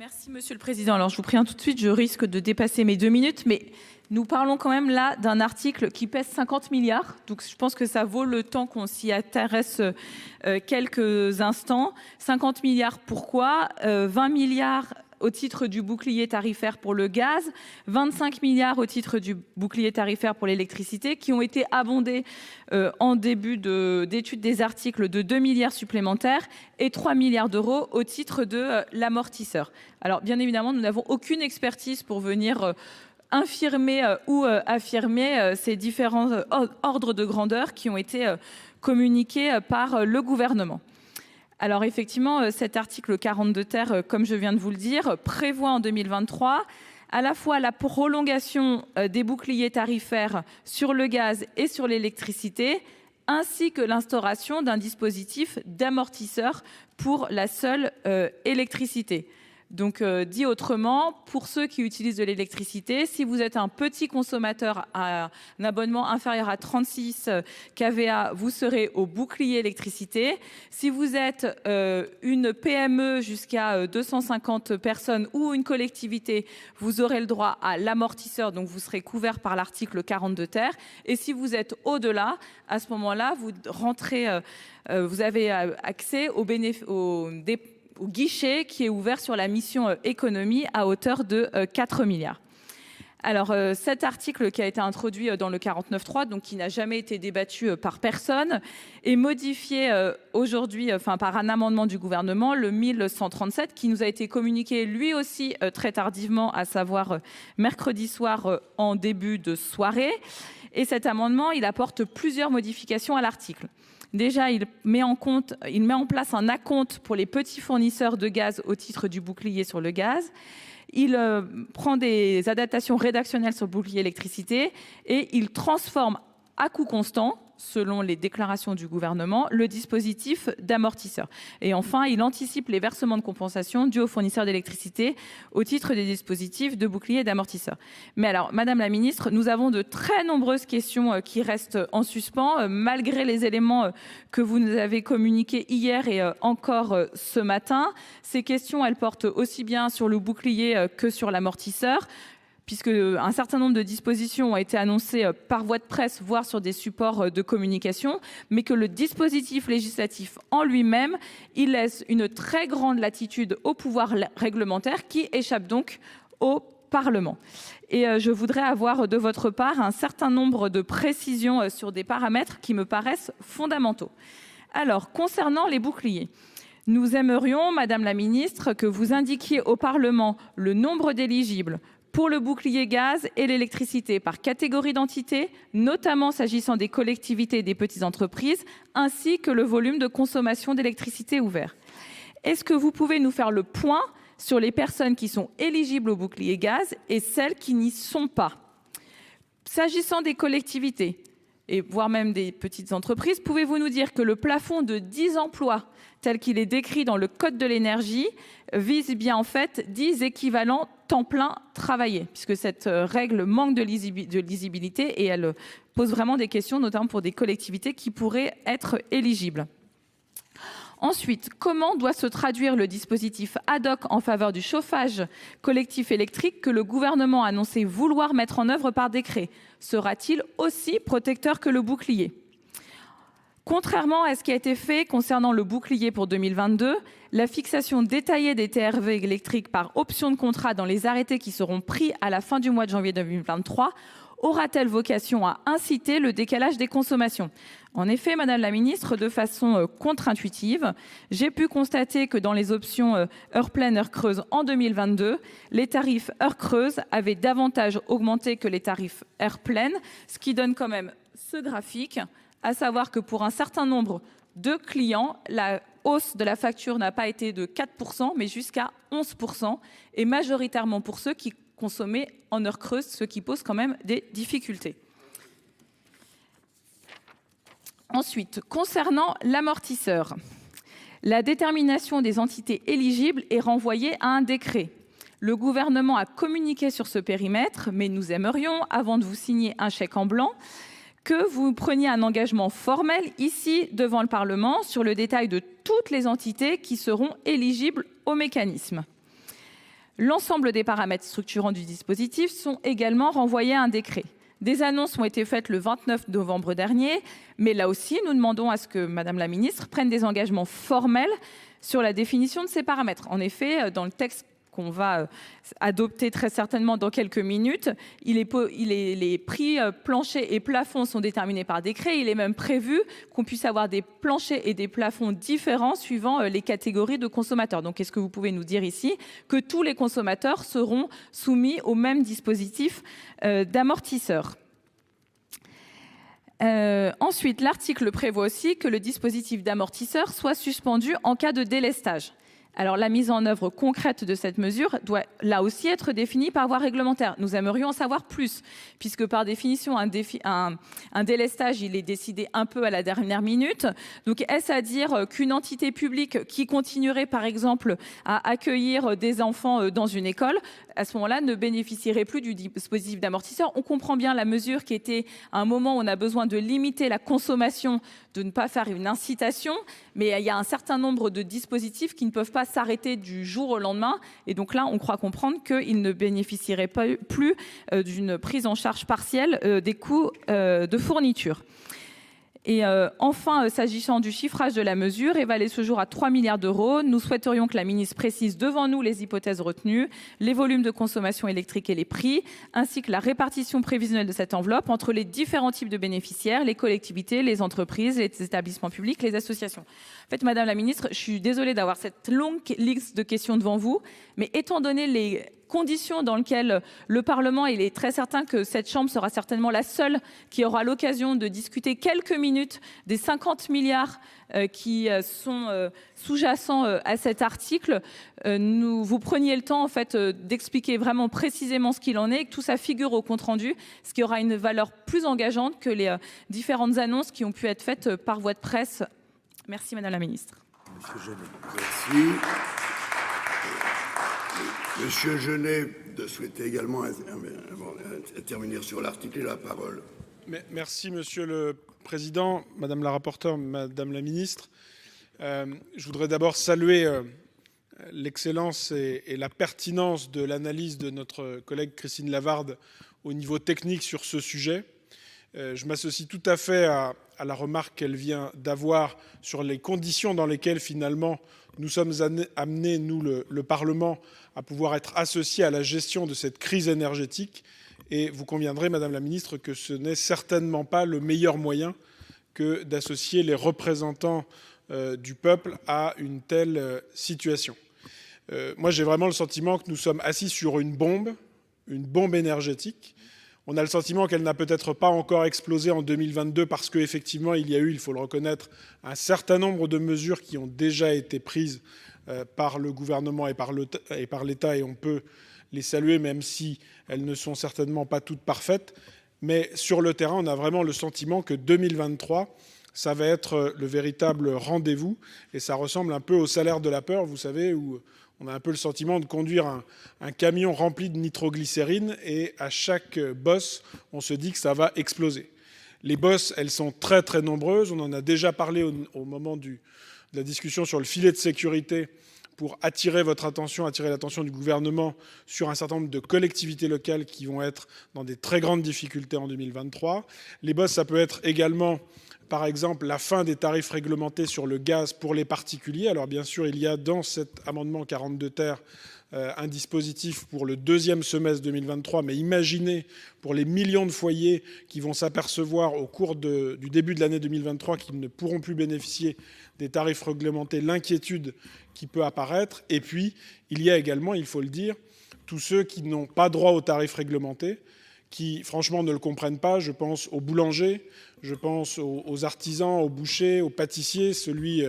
Merci Monsieur le Président. Alors je vous préviens tout de suite, je risque de dépasser mes 2 minutes, mais nous parlons quand même là d'un article qui pèse 50 milliards. Donc je pense que ça vaut le temps qu'on s'y intéresse quelques instants. 50 milliards pourquoi 20 milliards au titre du bouclier tarifaire pour le gaz, 25 milliards au titre du bouclier tarifaire pour l'électricité, qui ont été abondés en début d'étude des articles de 2 milliards supplémentaires et 3 milliards d'euros au titre de l'amortisseur. Alors bien évidemment, nous n'avons aucune expertise pour venir infirmer ou affirmer ces différents ordres de grandeur qui ont été communiqués par le gouvernement. Alors effectivement, cet article 42 ter, comme je viens de vous le dire, prévoit en 2023 à la fois la prolongation des boucliers tarifaires sur le gaz et sur l'électricité, ainsi que l'instauration d'un dispositif d'amortisseur pour la seule électricité. Donc, dit autrement, pour ceux qui utilisent de l'électricité, si vous êtes un petit consommateur à un abonnement inférieur à 36 kVA, vous serez au bouclier électricité. Si vous êtes une PME jusqu'à 250 personnes ou une collectivité, vous aurez le droit à l'amortisseur, donc vous serez couvert par l'article 42 ter. Et si vous êtes au-delà, à ce moment-là, vous rentrez, vous avez accès au guichet qui est ouvert sur la mission économie à hauteur de 4 milliards. Alors cet article qui a été introduit dans le 49.3, donc qui n'a jamais été débattu par personne, est modifié aujourd'hui par un amendement du gouvernement, le 1137, qui nous a été communiqué lui aussi très tardivement, à savoir mercredi soir en début de soirée. Et cet amendement, il apporte plusieurs modifications à l'article. Déjà, il met en place un acompte pour les petits fournisseurs de gaz au titre du bouclier sur le gaz. Il prend des adaptations rédactionnelles sur le bouclier électricité et il transforme à coût constant, selon les déclarations du gouvernement, le dispositif d'amortisseur. Et enfin, il anticipe les versements de compensation dus aux fournisseurs d'électricité au titre des dispositifs de bouclier et d'amortisseur. Mais alors, Madame la Ministre, nous avons de très nombreuses questions qui restent en suspens, malgré les éléments que vous nous avez communiqués hier et encore ce matin. Ces questions, elles portent aussi bien sur le bouclier que sur l'amortisseur, puisque un certain nombre de dispositions ont été annoncées par voie de presse, voire sur des supports de communication, mais que le dispositif législatif en lui-même, il laisse une très grande latitude au pouvoir réglementaire qui échappe donc au Parlement. Et je voudrais avoir de votre part un certain nombre de précisions sur des paramètres qui me paraissent fondamentaux. Alors, concernant les boucliers, nous aimerions, Madame la Ministre, que vous indiquiez au Parlement le nombre d'éligibles pour le bouclier gaz et l'électricité par catégorie d'entité, notamment s'agissant des collectivités et des petites entreprises, ainsi que le volume de consommation d'électricité ouvert. Est-ce que vous pouvez nous faire le point sur les personnes qui sont éligibles au bouclier gaz et celles qui n'y sont pas? S'agissant des collectivités, et voire même des petites entreprises, pouvez-vous nous dire que le plafond de 10 emplois, tel qu'il est décrit dans le Code de l'énergie, vise bien en fait 10 équivalents temps plein travaillé, puisque cette règle manque de lisibilité et elle pose vraiment des questions, notamment pour des collectivités qui pourraient être éligibles. Ensuite, comment doit se traduire le dispositif ad hoc en faveur du chauffage collectif électrique que le gouvernement a annoncé vouloir mettre en œuvre par décret? Sera-t-il aussi protecteur que le bouclier? Contrairement à ce qui a été fait concernant le bouclier pour 2022, la fixation détaillée des TRV électriques par option de contrat dans les arrêtés qui seront pris à la fin du mois de janvier 2023 aura-t-elle vocation à inciter le décalage des consommations? En effet, Madame la Ministre, de façon contre-intuitive, j'ai pu constater que dans les options heure pleine, heure creuse en 2022, les tarifs heure creuse avaient davantage augmenté que les tarifs heure pleine, ce qui donne quand même ce graphique, à savoir que pour un certain nombre de clients, la hausse de la facture n'a pas été de 4%, mais jusqu'à 11%, et majoritairement pour ceux qui consommer en heure creuse, ce qui pose quand même des difficultés. Ensuite, concernant l'amortisseur, la détermination des entités éligibles est renvoyée à un décret. Le gouvernement a communiqué sur ce périmètre, mais nous aimerions, avant de vous signer un chèque en blanc, que vous preniez un engagement formel ici devant le Parlement sur le détail de toutes les entités qui seront éligibles au mécanisme. L'ensemble des paramètres structurants du dispositif sont également renvoyés à un décret. Des annonces ont été faites le 29 novembre dernier, mais là aussi, nous demandons à ce que Madame la Ministre prenne des engagements formels sur la définition de ces paramètres. En effet, dans le texte qu'on va adopter très certainement dans quelques minutes, les prix planchers et plafonds sont déterminés par décret. Il est même prévu qu'on puisse avoir des planchers et des plafonds différents suivant les catégories de consommateurs. Donc, est-ce que vous pouvez nous dire ici que tous les consommateurs seront soumis au même dispositif d'amortisseur? Ensuite, l'article prévoit aussi que le dispositif d'amortisseur soit suspendu en cas de délestage. Alors, la mise en œuvre concrète de cette mesure doit là aussi être définie par voie réglementaire. Nous aimerions en savoir plus, puisque par définition, un délestage, il est décidé un peu à la dernière minute. Donc, est-ce à dire qu'une entité publique qui continuerait, par exemple, à accueillir des enfants dans une école, à ce moment-là, ne bénéficierait plus du dispositif d'amortisseur? On comprend bien la mesure qui était à un moment où on a besoin de limiter la consommation, de ne pas faire une incitation, mais il y a un certain nombre de dispositifs qui ne peuvent pas s'arrêter du jour au lendemain. Et donc là, on croit comprendre qu'ils ne bénéficieraient pas plus d'une prise en charge partielle des coûts de fourniture. Et enfin, s'agissant du chiffrage de la mesure, évalué ce jour à 3 milliards d'euros, nous souhaiterions que la ministre précise devant nous les hypothèses retenues, les volumes de consommation électrique et les prix, ainsi que la répartition prévisionnelle de cette enveloppe entre les différents types de bénéficiaires, les collectivités, les entreprises, les établissements publics, les associations. En fait, Madame la Ministre, je suis désolée d'avoir cette longue liste de questions devant vous, mais étant donné les conditions dans lesquelles le Parlement, il est très certain que cette Chambre sera certainement la seule qui aura l'occasion de discuter quelques minutes des 50 milliards qui sont sous-jacents à cet article. Vous preniez le temps en fait d'expliquer vraiment précisément ce qu'il en est et que tout ça figure au compte-rendu, ce qui aura une valeur plus engageante que les différentes annonces qui ont pu être faites par voie de presse. Merci Madame la Ministre. Monsieur Genet. Merci. Monsieur Genet de souhaiter également intervenir sur l'article et la parole. Merci Monsieur le Président, Madame la rapporteure, Madame la Ministre. Je voudrais d'abord saluer l'excellence et la pertinence de l'analyse de notre collègue Christine Lavarde au niveau technique sur ce sujet. Je m'associe tout à fait à la remarque qu'elle vient d'avoir sur les conditions dans lesquelles finalement nous sommes amenés, nous le Parlement, à pouvoir être associés à la gestion de cette crise énergétique. Et vous conviendrez, Madame la Ministre, que ce n'est certainement pas le meilleur moyen que d'associer les représentants du peuple à une telle situation. Moi, j'ai vraiment le sentiment que nous sommes assis sur une bombe énergétique. On a le sentiment qu'elle n'a peut-être pas encore explosé en 2022 parce qu'effectivement, il y a eu, il faut le reconnaître, un certain nombre de mesures qui ont déjà été prises par le gouvernement et par l'État, et on peut les saluer, même si elles ne sont certainement pas toutes parfaites. Mais sur le terrain, on a vraiment le sentiment que 2023, ça va être le véritable rendez-vous. Et ça ressemble un peu au salaire de la peur, vous savez, où on a un peu le sentiment de conduire un camion rempli de nitroglycérine et à chaque bosse, on se dit que ça va exploser. Les bosses, elles sont très très nombreuses. On en a déjà parlé au moment de la discussion sur le filet de sécurité pour attirer votre attention, attirer l'attention du gouvernement sur un certain nombre de collectivités locales qui vont être dans des très grandes difficultés en 2023. Les bosses, ça peut être également, par exemple, la fin des tarifs réglementés sur le gaz pour les particuliers. Alors bien sûr, il y a dans cet amendement 42 ter un dispositif pour le deuxième semestre 2023, mais imaginez pour les millions de foyers qui vont s'apercevoir au cours du début de l'année 2023 qu'ils ne pourront plus bénéficier des tarifs réglementés, l'inquiétude qui peut apparaître. Et puis, il y a également, il faut le dire, tous ceux qui n'ont pas droit aux tarifs réglementés, qui franchement ne le comprennent pas. Je pense aux boulangers, je pense aux artisans, aux bouchers, aux pâtissiers, celui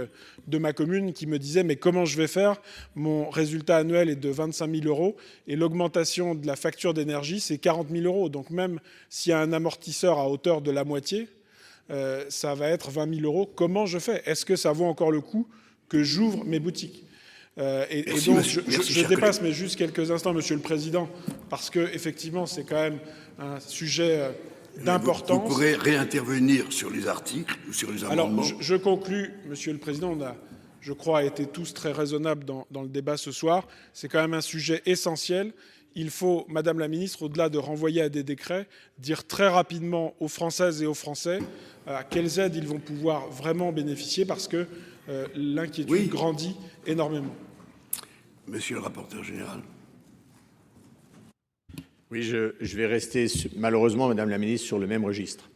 de ma commune qui me disait mais comment je vais faire? Mon résultat annuel est de 25 000 euros et l'augmentation de la facture d'énergie c'est 40 000 euros. Donc même s'il y a un amortisseur à hauteur de la moitié, ça va être 20 000 euros. Comment je fais? Est-ce que ça vaut encore le coup que j'ouvre mes boutiques? Merci, donc, monsieur, je dépasse, mais juste quelques instants, Monsieur le Président, parce que effectivement, c'est quand même un sujet d'importance. Vous pourrez réintervenir sur les articles ou sur les amendements. Alors, je conclus, Monsieur le Président. On a je crois, été tous très raisonnables dans le débat ce soir. C'est quand même un sujet essentiel. Il faut, Madame la Ministre, au-delà de renvoyer à des décrets, dire très rapidement aux Françaises et aux Français à quelles aides ils vont pouvoir vraiment bénéficier, parce que l'inquiétude grandit énormément. Monsieur le rapporteur général. Oui, je vais rester malheureusement, Madame la Ministre, sur le même registre.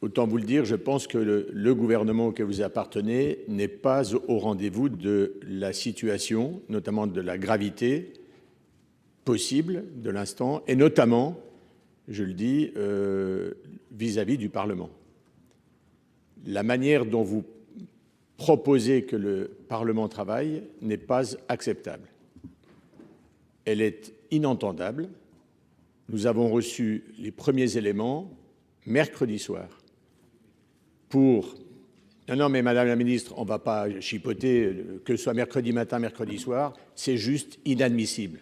Autant vous le dire, je pense que le gouvernement auquel vous appartenez n'est pas au rendez-vous de la situation, notamment de la gravité possible de l'instant, et notamment, je le dis, vis-à-vis du Parlement. La manière dont vous proposez que le Parlement travaille n'est pas acceptable. Elle est inentendable. Nous avons reçu les premiers éléments mercredi soir pour... Non, mais Madame la Ministre, on ne va pas chipoter, que ce soit mercredi matin, mercredi soir, c'est juste inadmissible.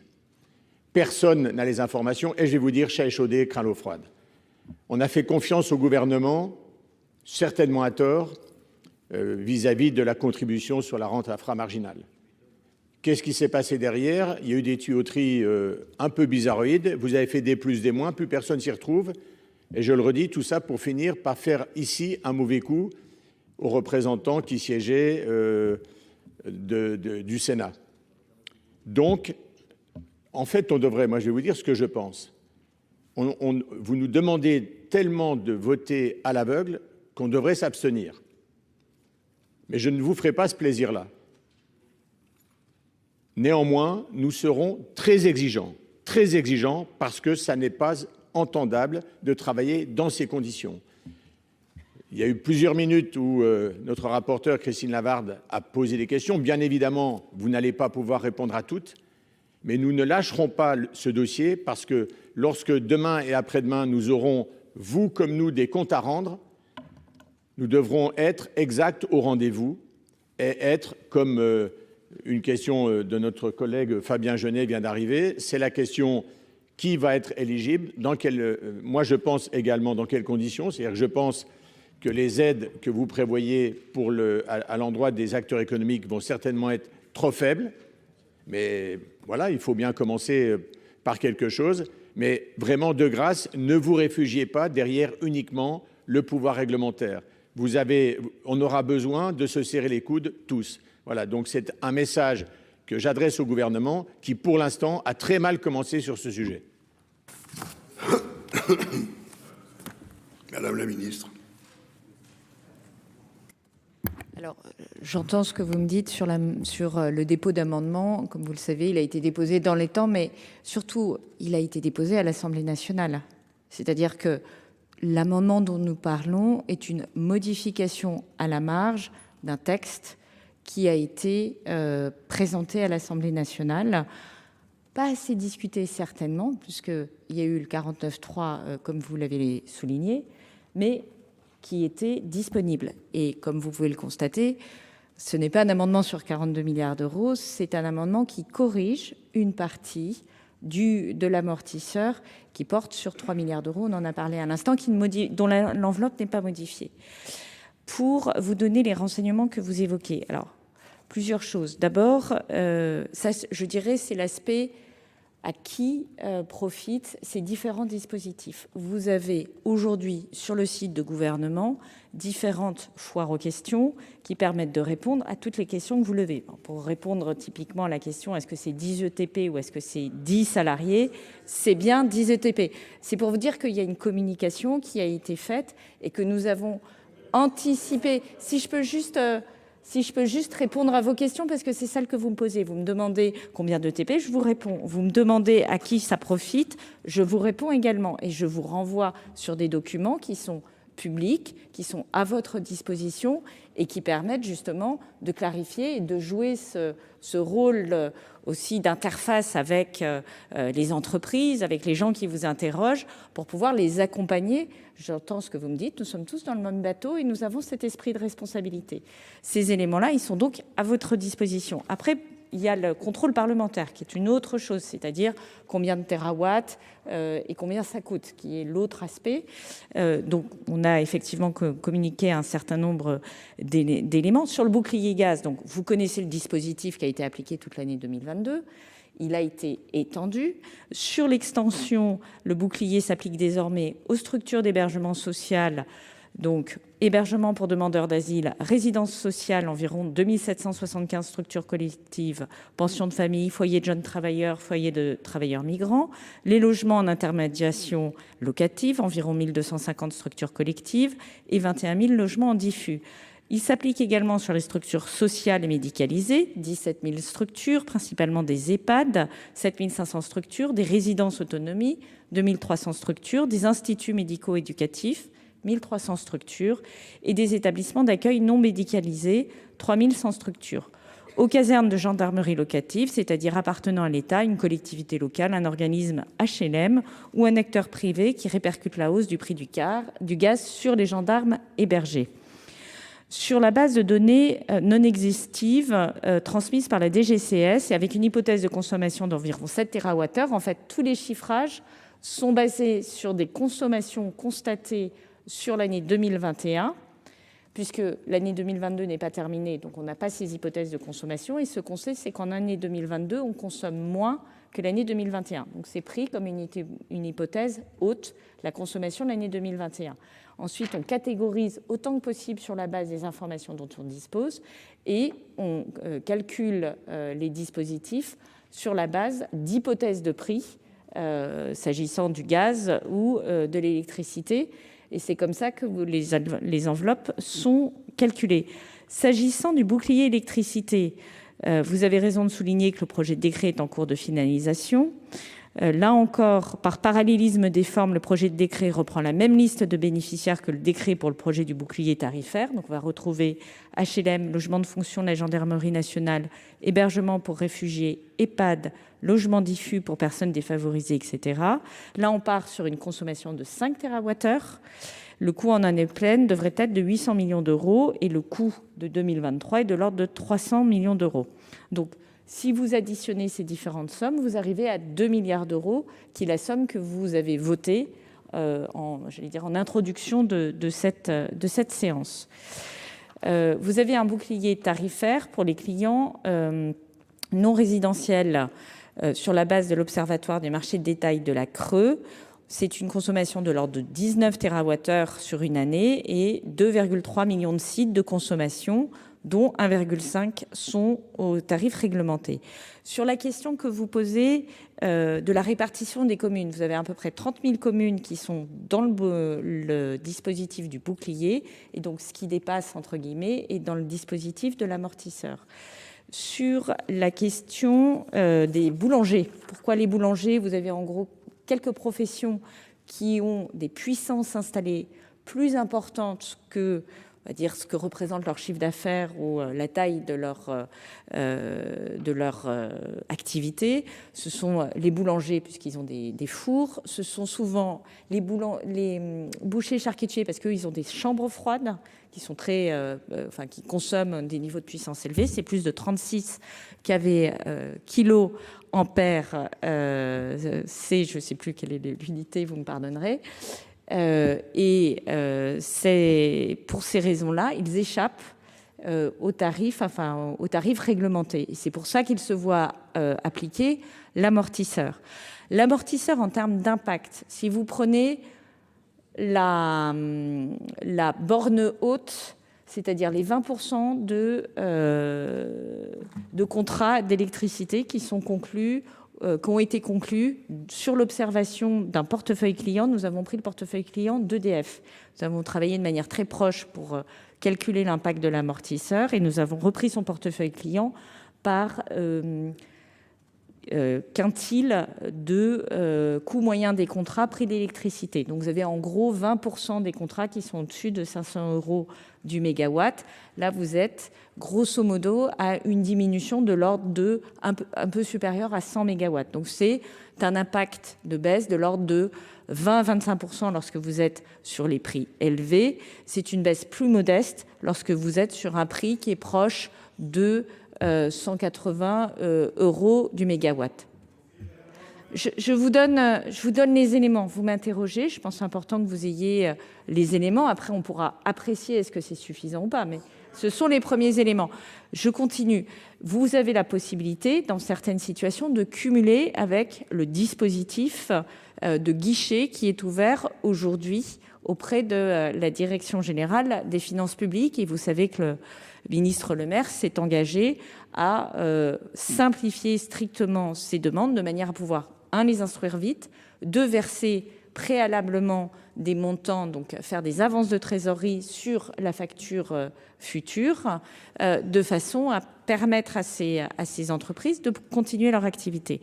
Personne n'a les informations et je vais vous dire, chat échaudé, craint l'eau froide. On a fait confiance au gouvernement, certainement à tort, vis-à-vis de la contribution sur la rente inframarginale. Qu'est-ce qui s'est passé derrière? Il y a eu des tuyauteries un peu bizarroïdes, vous avez fait des plus, des moins, plus personne s'y retrouve. Et je le redis, tout ça pour finir par faire ici un mauvais coup aux représentants qui siégeaient du Sénat. Donc, en fait, on devrait, moi je vais vous dire ce que je pense. Vous nous demandez tellement de voter à l'aveugle qu'on devrait s'abstenir. Mais je ne vous ferai pas ce plaisir-là. Néanmoins, nous serons très exigeants parce que ça n'est pas entendable de travailler dans ces conditions. Il y a eu plusieurs minutes où notre rapporteure Christine Lavarde a posé des questions. Bien évidemment, vous n'allez pas pouvoir répondre à toutes, mais nous ne lâcherons pas ce dossier parce que lorsque demain et après-demain, nous aurons, vous comme nous, des comptes à rendre, nous devrons être exacts au rendez-vous et être comme une question de notre collègue Fabien Genet vient d'arriver, c'est la question qui va être éligible, dans quel, moi je pense également dans quelles conditions, c'est-à-dire que je pense que les aides que vous prévoyez pour à l'endroit des acteurs économiques vont certainement être trop faibles, mais voilà, il faut bien commencer par quelque chose, mais vraiment de grâce, ne vous réfugiez pas derrière uniquement le pouvoir réglementaire. On aura besoin de se serrer les coudes tous. Voilà, donc c'est un message que j'adresse au gouvernement qui, pour l'instant, a très mal commencé sur ce sujet. Madame la Ministre. Alors, j'entends ce que vous me dites sur le dépôt d'amendements. Comme vous le savez, il a été déposé dans les temps, mais surtout, il a été déposé à l'Assemblée nationale. C'est-à-dire que l'amendement dont nous parlons est une modification à la marge d'un texte qui a été présenté à l'Assemblée nationale. Pas assez discuté certainement, puisqu'il y a eu le 49.3, comme vous l'avez souligné, mais qui était disponible. Et comme vous pouvez le constater, ce n'est pas un amendement sur 42 milliards d'euros, c'est un amendement qui corrige une partie de l'amortisseur qui porte sur 3 milliards d'euros, on en a parlé à l'instant, dont l'enveloppe n'est pas modifiée. Pour vous donner les renseignements que vous évoquez, alors, plusieurs choses. D'abord, ça, je dirais, c'est l'aspect à qui profitent ces différents dispositifs. Vous avez aujourd'hui sur le site de gouvernement différentes foires aux questions qui permettent de répondre à toutes les questions que vous levez. Pour répondre typiquement à la question est-ce que c'est 10 ETP ou est-ce que c'est 10 salariés, c'est bien 10 ETP. C'est pour vous dire qu'il y a une communication qui a été faite et que nous avons anticipé. Si je peux juste répondre à vos questions, parce que c'est celle que vous me posez. Vous me demandez combien de TP, je vous réponds. Vous me demandez à qui ça profite, je vous réponds également. Et je vous renvoie sur des documents qui sont publics, qui sont à votre disposition et qui permettent justement de clarifier et de jouer ce rôle aussi d'interface avec les entreprises, avec les gens qui vous interrogent, pour pouvoir les accompagner. J'entends ce que vous me dites, nous sommes tous dans le même bateau et nous avons cet esprit de responsabilité. Ces éléments-là, ils sont donc à votre disposition. Après, il y a le contrôle parlementaire, qui est une autre chose, c'est-à-dire combien de térawatts et combien ça coûte, qui est l'autre aspect. Donc, on a effectivement communiqué un certain nombre d'éléments. Sur le bouclier gaz, donc, vous connaissez le dispositif qui a été appliqué toute l'année 2022. Il a été étendu. Sur l'extension, le bouclier s'applique désormais aux structures d'hébergement social, donc hébergement pour demandeurs d'asile, résidence sociale, environ 2775 structures collectives, pensions de famille, foyers de jeunes travailleurs, foyers de travailleurs migrants, les logements en intermédiation locative, environ 1250 structures collectives et 21 000 logements en diffus. Il s'applique également sur les structures sociales et médicalisées, 17 000 structures, principalement des EHPAD, 7 500 structures, des résidences autonomie, 2 300 structures, des instituts médico-éducatifs, 1 300 structures, et des établissements d'accueil non médicalisés, 3 100 structures. Aux casernes de gendarmerie locative, c'est-à-dire appartenant à l'État, une collectivité locale, un organisme HLM ou un acteur privé qui répercute la hausse du prix du gaz sur les gendarmes hébergés. Sur la base de données non exhaustives transmises par la DGCS et avec une hypothèse de consommation d'environ 7 TWh, en fait, tous les chiffrages sont basés sur des consommations constatées sur l'année 2021, puisque l'année 2022 n'est pas terminée, donc on n'a pas ces hypothèses de consommation. Et ce qu'on sait, c'est qu'en année 2022, on consomme moins que l'année 2021. Donc c'est pris comme une hypothèse haute, la consommation de l'année 2021. Ensuite, on catégorise autant que possible sur la base des informations dont on dispose et on calcule les dispositifs sur la base d'hypothèses de prix s'agissant du gaz ou de l'électricité. Et c'est comme ça que les enveloppes sont calculées. S'agissant du bouclier électricité, vous avez raison de souligner que le projet de décret est en cours de finalisation. Là encore, par parallélisme des formes, le projet de décret reprend la même liste de bénéficiaires que le décret pour le projet du bouclier tarifaire. Donc, on va retrouver HLM, logement de fonction de la gendarmerie nationale, hébergement pour réfugiés, EHPAD, logement diffus pour personnes défavorisées, etc. Là, on part sur une consommation de 5 TWh. Le coût en année pleine devrait être de 800 millions d'euros et le coût de 2023 est de l'ordre de 300 millions d'euros. Donc, si vous additionnez ces différentes sommes, vous arrivez à 2 milliards d'euros, qui est la somme que vous avez votée en introduction de cette séance. Vous avez un bouclier tarifaire pour les clients non résidentiels sur la base de l'Observatoire des marchés de détail de la Creux. C'est une consommation de l'ordre de 19 TWh sur une année et 2,3 millions de sites de consommation, dont 1,5 sont au tarif réglementé. Sur la question que vous posez de la répartition des communes, vous avez à peu près 30 000 communes qui sont dans le dispositif du bouclier, et donc ce qui dépasse, entre guillemets, est dans le dispositif de l'amortisseur. Sur la question des boulangers, pourquoi les boulangers? Vous avez en gros quelques professions qui ont des puissances installées plus importantes que, on va dire, ce que représente leur chiffre d'affaires ou la taille de leur activité. Ce sont les boulangers, puisqu'ils ont des fours. Ce sont souvent les bouchers charcutiers, parce qu'eux, ils ont des chambres froides qui sont qui consomment des niveaux de puissance élevés. C'est plus de 36 kV kilo ampères. Je ne sais plus quelle est l'unité, vous me pardonnerez. C'est pour ces raisons-là, ils échappent au tarif réglementé. Et c'est pour ça qu'ils se voient appliquer l'amortisseur. L'amortisseur en termes d'impact, si vous prenez la borne haute, c'est-à-dire les 20% de contrats d'électricité qui ont été conclus sur l'observation d'un portefeuille client. Nous avons pris le portefeuille client d'EDF. Nous avons travaillé de manière très proche pour calculer l'impact de l'amortisseur et nous avons repris son portefeuille client par quintile de coût moyen des contrats prix d'électricité. Donc vous avez en gros 20% des contrats qui sont au-dessus de 500 € du mégawatt. Là, vous êtes grosso modo à une diminution de l'ordre de un peu supérieur à 100 mégawatts. Donc c'est un impact de baisse de l'ordre de 20 à 25% lorsque vous êtes sur les prix élevés. C'est une baisse plus modeste lorsque vous êtes sur un prix qui est proche de 180 euros du mégawatt. Je vous donne les éléments. Vous m'interrogez. Je pense que c'est important que vous ayez les éléments. Après, on pourra apprécier est-ce que c'est suffisant ou pas. Mais ce sont les premiers éléments. Je continue. Vous avez la possibilité, dans certaines situations, de cumuler avec le dispositif de guichet qui est ouvert aujourd'hui auprès de la Direction générale des finances publiques. Et vous savez que le ministre Le Maire s'est engagé à simplifier strictement ces demandes de manière à pouvoir, un, les instruire vite, deux, verser préalablement des montants, donc faire des avances de trésorerie sur la facture future, de façon à permettre à ces entreprises de continuer leur activité.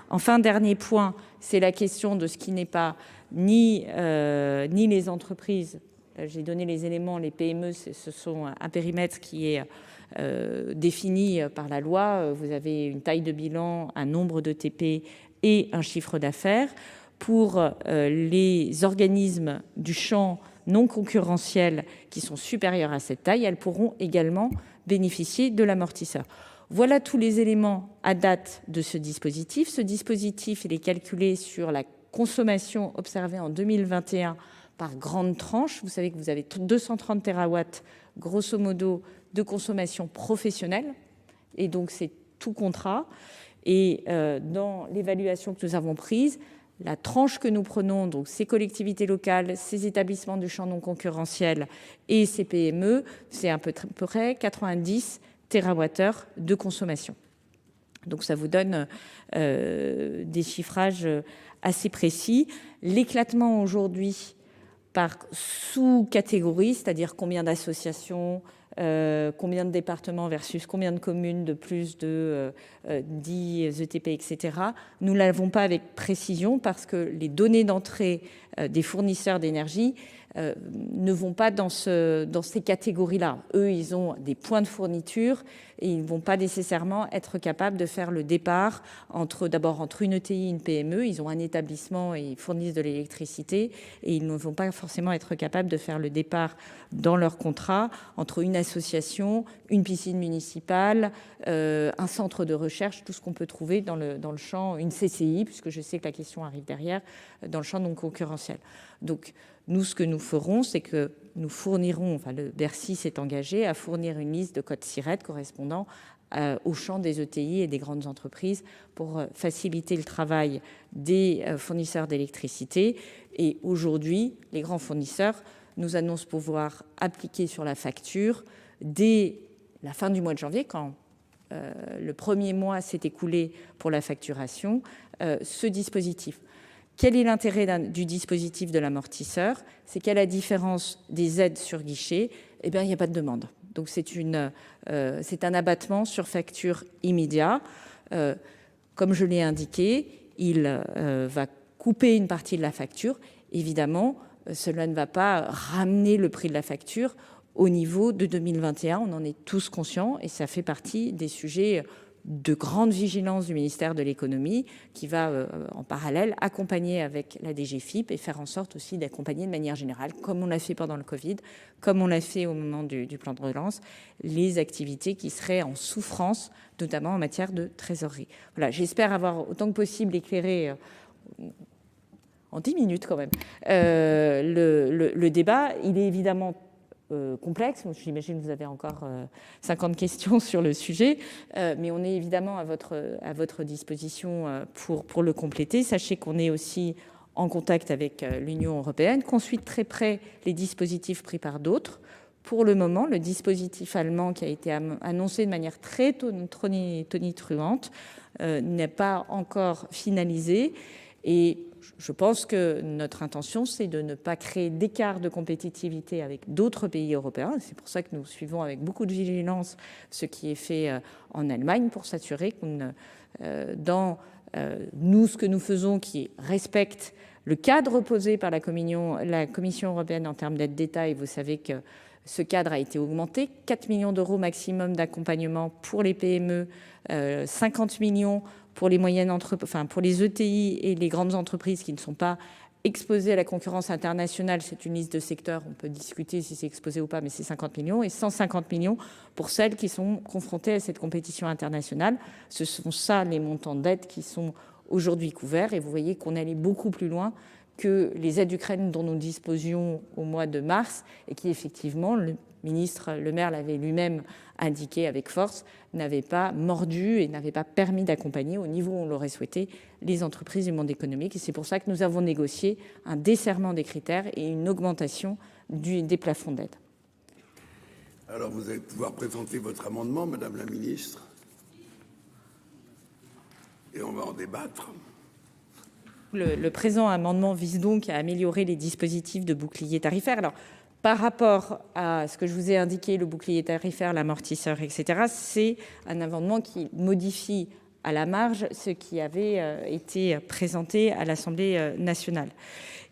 Enfin, dernier point, c'est la question de ce qui n'est pas ni les entreprises. J'ai donné les éléments, les PME, ce sont un périmètre qui est défini par la loi. Vous avez une taille de bilan, un nombre de TP et un chiffre d'affaires. Pour les organismes du champ non concurrentiel qui sont supérieurs à cette taille, elles pourront également bénéficier de l'amortisseur. Voilà tous les éléments à date de ce dispositif. Ce dispositif, il est calculé sur la consommation observée en 2021 par grande tranche. Vous savez que vous avez 230 terawatts, grosso modo, de consommation professionnelle. Et donc, c'est tout contrat. Et dans l'évaluation que nous avons prise, la tranche que nous prenons, donc ces collectivités locales, ces établissements du champ non concurrentiel et ces PME, c'est à peu près 90 TWh de consommation. Donc ça vous donne des chiffrages assez précis. L'éclatement aujourd'hui par sous-catégorie, c'est-à-dire combien d'associations, combien de départements versus combien de communes de plus de 10 ETP, etc. Nous ne l'avons pas avec précision parce que les données d'entrée des fournisseurs d'énergie ne vont pas dans ces catégories-là. Eux, ils ont des points de fourniture et ils ne vont pas nécessairement être capables de faire le départ d'abord entre une ETI et une PME. Ils ont un établissement et ils fournissent de l'électricité et ils ne vont pas forcément être capables de faire le départ dans leur contrat entre une association, une piscine municipale, un centre de recherche, tout ce qu'on peut trouver dans le champ, une CCI, puisque je sais que la question arrive derrière, dans le champ non concurrentiel. Donc, nous, ce que nous ferons, c'est que nous fournirons, enfin le Bercy s'est engagé à fournir une liste de codes SIRET correspondant au champ des ETI et des grandes entreprises pour faciliter le travail des fournisseurs d'électricité. Et aujourd'hui, les grands fournisseurs nous annoncent pouvoir appliquer sur la facture dès la fin du mois de janvier, quand le premier mois s'est écoulé pour la facturation, ce dispositif. Quel est l'intérêt du dispositif de l'amortisseur? C'est qu'à la différence des aides sur guichet, eh bien, il n'y a pas de demande. Donc, c'est un abattement sur facture immédiat. Comme je l'ai indiqué, il va couper une partie de la facture. Évidemment, cela ne va pas ramener le prix de la facture au niveau de 2021. On en est tous conscients et ça fait partie des sujets de grande vigilance du ministère de l'économie qui va en parallèle accompagner avec la DGFiP et faire en sorte aussi d'accompagner de manière générale, comme on l'a fait pendant le Covid, comme on l'a fait au moment du plan de relance, les activités qui seraient en souffrance, notamment en matière de trésorerie. Voilà, j'espère avoir autant que possible éclairé en 10 minutes quand même le débat. Il est évidemment complexe. J'imagine que vous avez encore 50 questions sur le sujet, mais on est évidemment à votre disposition pour le compléter. Sachez qu'on est aussi en contact avec l'Union européenne, qu'on suit de très près les dispositifs pris par d'autres. Pour le moment, le dispositif allemand qui a été annoncé de manière très tonitruante n'est pas encore finalisé. Et je pense que notre intention, c'est de ne pas créer d'écart de compétitivité avec d'autres pays européens. C'est pour ça que nous suivons avec beaucoup de vigilance ce qui est fait en Allemagne pour s'assurer qu'on, nous, ce que nous faisons qui respecte le cadre posé par la Commission européenne en termes d'aide d'État. Et vous savez que ce cadre a été augmenté, 4 millions d'euros maximum d'accompagnement pour les PME, 50 millions pour les moyennes pour les ETI et les grandes entreprises qui ne sont pas exposé à la concurrence internationale, c'est une liste de secteurs, on peut discuter si c'est exposé ou pas, mais c'est 50 millions, et 150 millions pour celles qui sont confrontées à cette compétition internationale. Ce sont ça les montants de dette qui sont aujourd'hui couverts, et vous voyez qu'on est allé beaucoup plus loin que les aides d'Ukraine dont nous disposions au mois de mars, et qui effectivement, le ministre Le Maire l'avait lui-même indiqué avec force, n'avait pas mordu et n'avait pas permis d'accompagner au niveau où on l'aurait souhaité les entreprises du monde économique. Et c'est pour ça que nous avons négocié un desserrement des critères et une augmentation des plafonds d'aide. Alors vous allez pouvoir présenter votre amendement, Madame la Ministre. Et on va en débattre. Le présent amendement vise donc à améliorer les dispositifs de bouclier tarifaire. Alors, par rapport à ce que je vous ai indiqué, le bouclier tarifaire, l'amortisseur, etc., c'est un amendement qui modifie à la marge ce qui avait été présenté à l'Assemblée nationale.